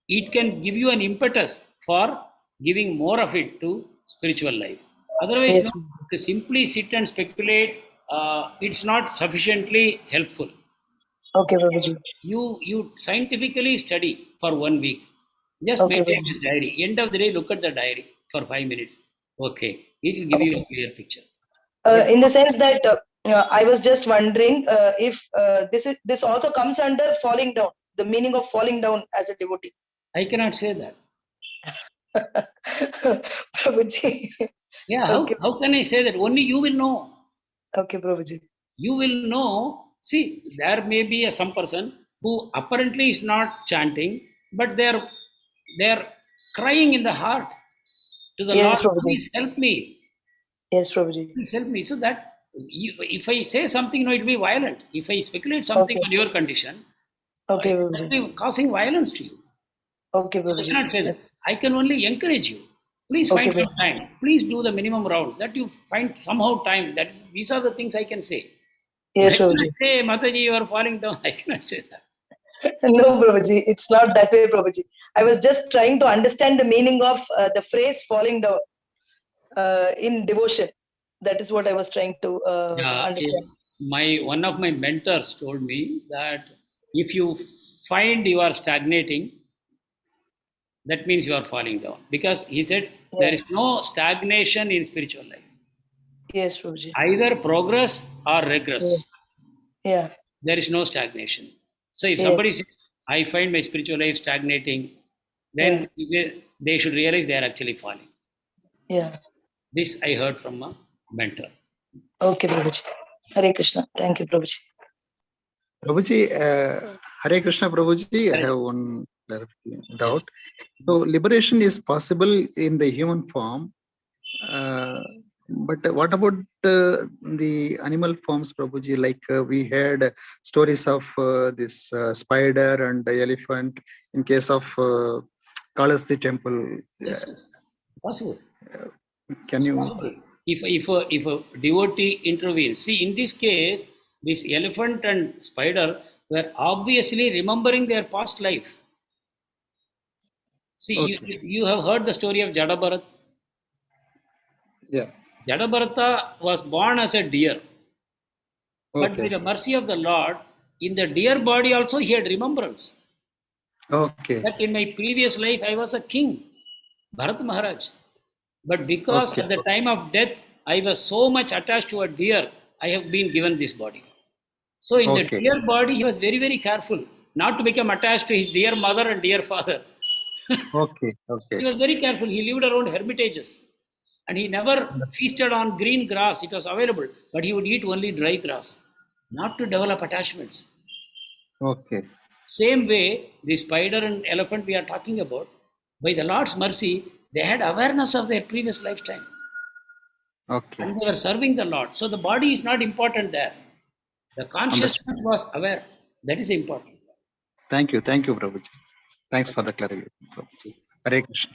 it can give you an impetus for giving more of it to spiritual life. Otherwise, to simply sit and speculate, it's not sufficiently helpful. Okay, Prabhuji. You scientifically study for 1 week. Just maintain this diary. End of the day, look at the diary for 5 minutes. Okay, it will give you a clear picture. In the sense that I was just wondering if this also comes under falling down, the meaning of falling down as a devotee. I cannot say that. Prabhuji. Yeah, how can I say that? Only you will know. Okay, Prabhuji. You will know. See, there may be some person who apparently is not chanting, but they are crying in the heart to the Lord. Please help me. Yes, Prabhuji. Please help me. So that if I say something, it will be violent. If I speculate something on your condition, it will be causing violence to you. Okay, Prabhuji. I cannot say that. I can only encourage you. Please find some time. Please do the minimum rounds. That you find somehow time. These are the things I can say. Yes, I cannot Prabhuji. say, Mataji, you are falling down. I cannot say that. No, Prabhuji. It's not that way, Prabhuji. I was just trying to understand the meaning of the phrase falling down in devotion. That is what I was trying to understand. One of my mentors told me that if you find you are stagnating, that means you are falling down. Because he said there is no stagnation in spiritual life. Yes, Prabhuji. Either progress or regress. Yeah. There is no stagnation. So if somebody Yes. says, I find my spiritual life stagnating, then they should realize they are actually falling. Yeah. This I heard from a mentor. Okay, Prabhuji. Hare Krishna. Thank you, Prabhuji. Prabhuji, Hare Krishna, Prabhuji, I Hare- have one doubt. So liberation is possible in the human form, but what about the animal forms, Prabhuji? Like we heard stories of this spider and the elephant in case of Kalahasti temple. Yes, possible. Can It's you? possible. If a devotee intervenes, see in this case, this elephant and spider were obviously remembering their past life. See, Okay. you have heard the story of Jadabharat. Yeah. Jadabharata was born as a deer, but by Okay. the mercy of the Lord, in the deer body also he had remembrance. Okay. That in my previous life I was a king, Bharat Maharaj. But because Okay. at the time of death I was so much attached to a deer, I have been given this body. So in the Okay. deer body, he was very, very careful not to become attached to his dear mother and dear father. Okay. He Okay. was very careful. He lived around hermitages. And he never Understood. feasted on green grass. It was available. But he would eat only dry grass, not to develop attachments. Okay. Same way, the spider and elephant we are talking about, by the Lord's mercy, they had awareness of their previous lifetime. Okay. And they were serving the Lord. So the body is not important there. The Understood. consciousness was aware. That is important. Thank you. Thank you, Prabhuji. Thanks for the clarification, Prabhuji. Hare Krishna.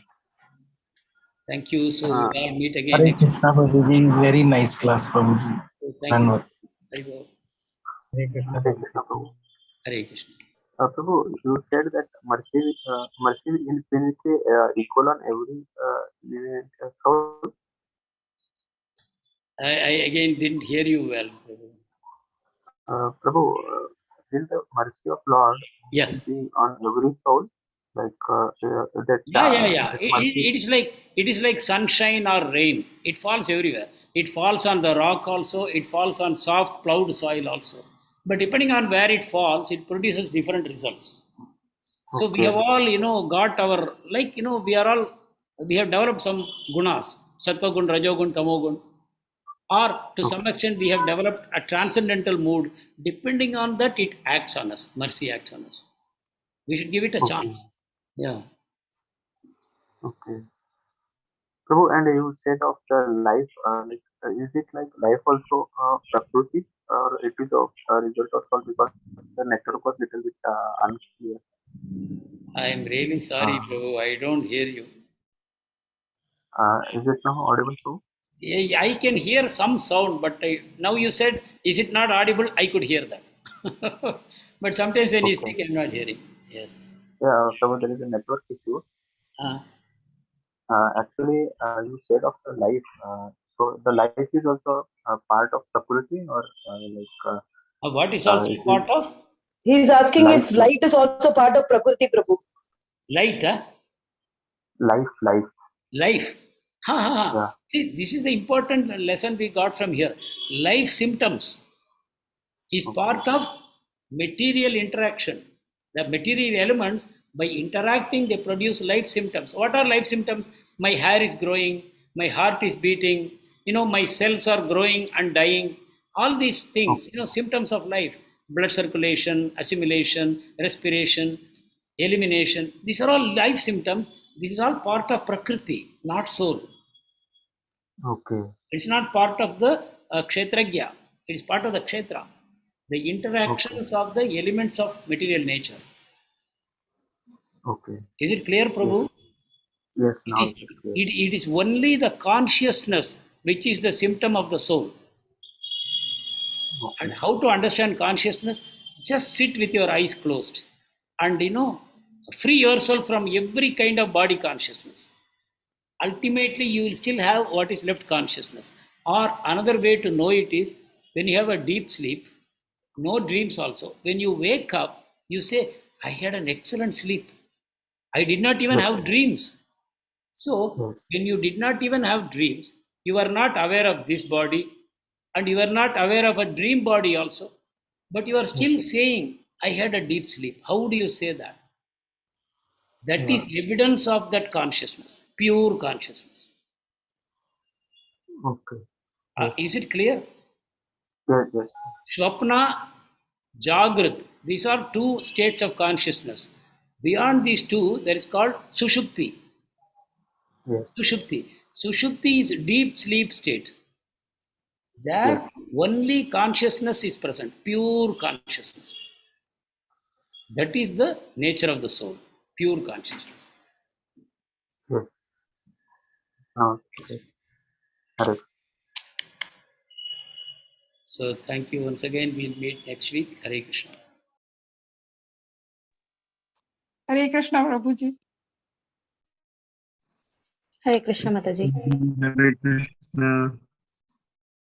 Thank you. So Uh, we'll all meet again Hare next. Krishna, Prabhuji. Very nice class, Prabhuji. So thank you. Dhanwad. Hare Krishna. Hare Krishna. Hare Krishna, Prabhu. Hare Krishna. Prabhu, you said that mercy will infinity equal on every living soul. I again didn't hear you well. Prabhu, will the mercy of Lord Yes. will be on every soul? Like that. Yeah. That mercy. It is like sunshine or rain. It falls everywhere. It falls on the rock also. It falls on soft plowed soil also. But depending on where it falls, it produces different results. So we have Okay. all, got our, we have developed some gunas, sattva gun, rajogun, tamogun, or to some extent we have developed a transcendental mood. Depending on that, it acts on us. Mercy acts on us. We should give it a Okay. chance. Yeah. Okay. Prabhu, and you said of the life, is it like life also Prakriti, or it is a result of all, because the network was little bit unclear. I am really sorry, Prabhu. I don't hear you. Is it now audible too? Yeah, I can hear some sound, but now you said, is it not audible? I could hear that. But sometimes when you Okay. speak, I'm not hearing. Yes. Yeah, Prabhu, there is a network issue. Uh, Actually, you said of the life. So the life is also a part of Prakriti, or what is also it is part of? He is asking life, if light is also part of Prakriti, Prabhu. Light, huh? life. Life. Ha. Yeah. See, this is the important lesson we got from here. Life symptoms is part of material interaction. The material elements, by interacting, they produce life symptoms. What are life symptoms? My hair is growing, my heart is beating, my cells are growing and dying. All these things, symptoms of life, blood circulation, assimilation, respiration, elimination. These are all life symptoms. This is all part of Prakriti, not soul. Okay. It's not part of the Kshetragya. It is part of the Kshetra. The interactions of the elements of material nature. Okay. Is it clear, Prabhu? Yes, now It it is clear. it is only the consciousness which is the symptom of the soul. Okay. And how to understand consciousness? Just sit with your eyes closed and free yourself from every kind of body consciousness. Ultimately, you will still have what is left consciousness. Or another way to know it is when you have a deep sleep, no dreams also. When you wake up, you say, I had an excellent sleep. I did not even have dreams. So, when you did not even have dreams, you are not aware of this body and you are not aware of a dream body also. But you are still saying, I had a deep sleep. How do you say that? That is evidence of that consciousness, pure consciousness. Okay. Is it clear? Yes, yes. Swapna, Jagrat. These are two states of consciousness. Beyond these two, there is called Sushupti. Yes. Sushupti. Sushupti is deep sleep state. There Yes. only consciousness is present, pure consciousness. That is the nature of the soul, pure consciousness. Yes. Okay. Correct. So thank you once again. We'll meet next week. Hare Krishna. Hare Krishna, Prabhuji. Hare Krishna, Mataji. Hare Krishna.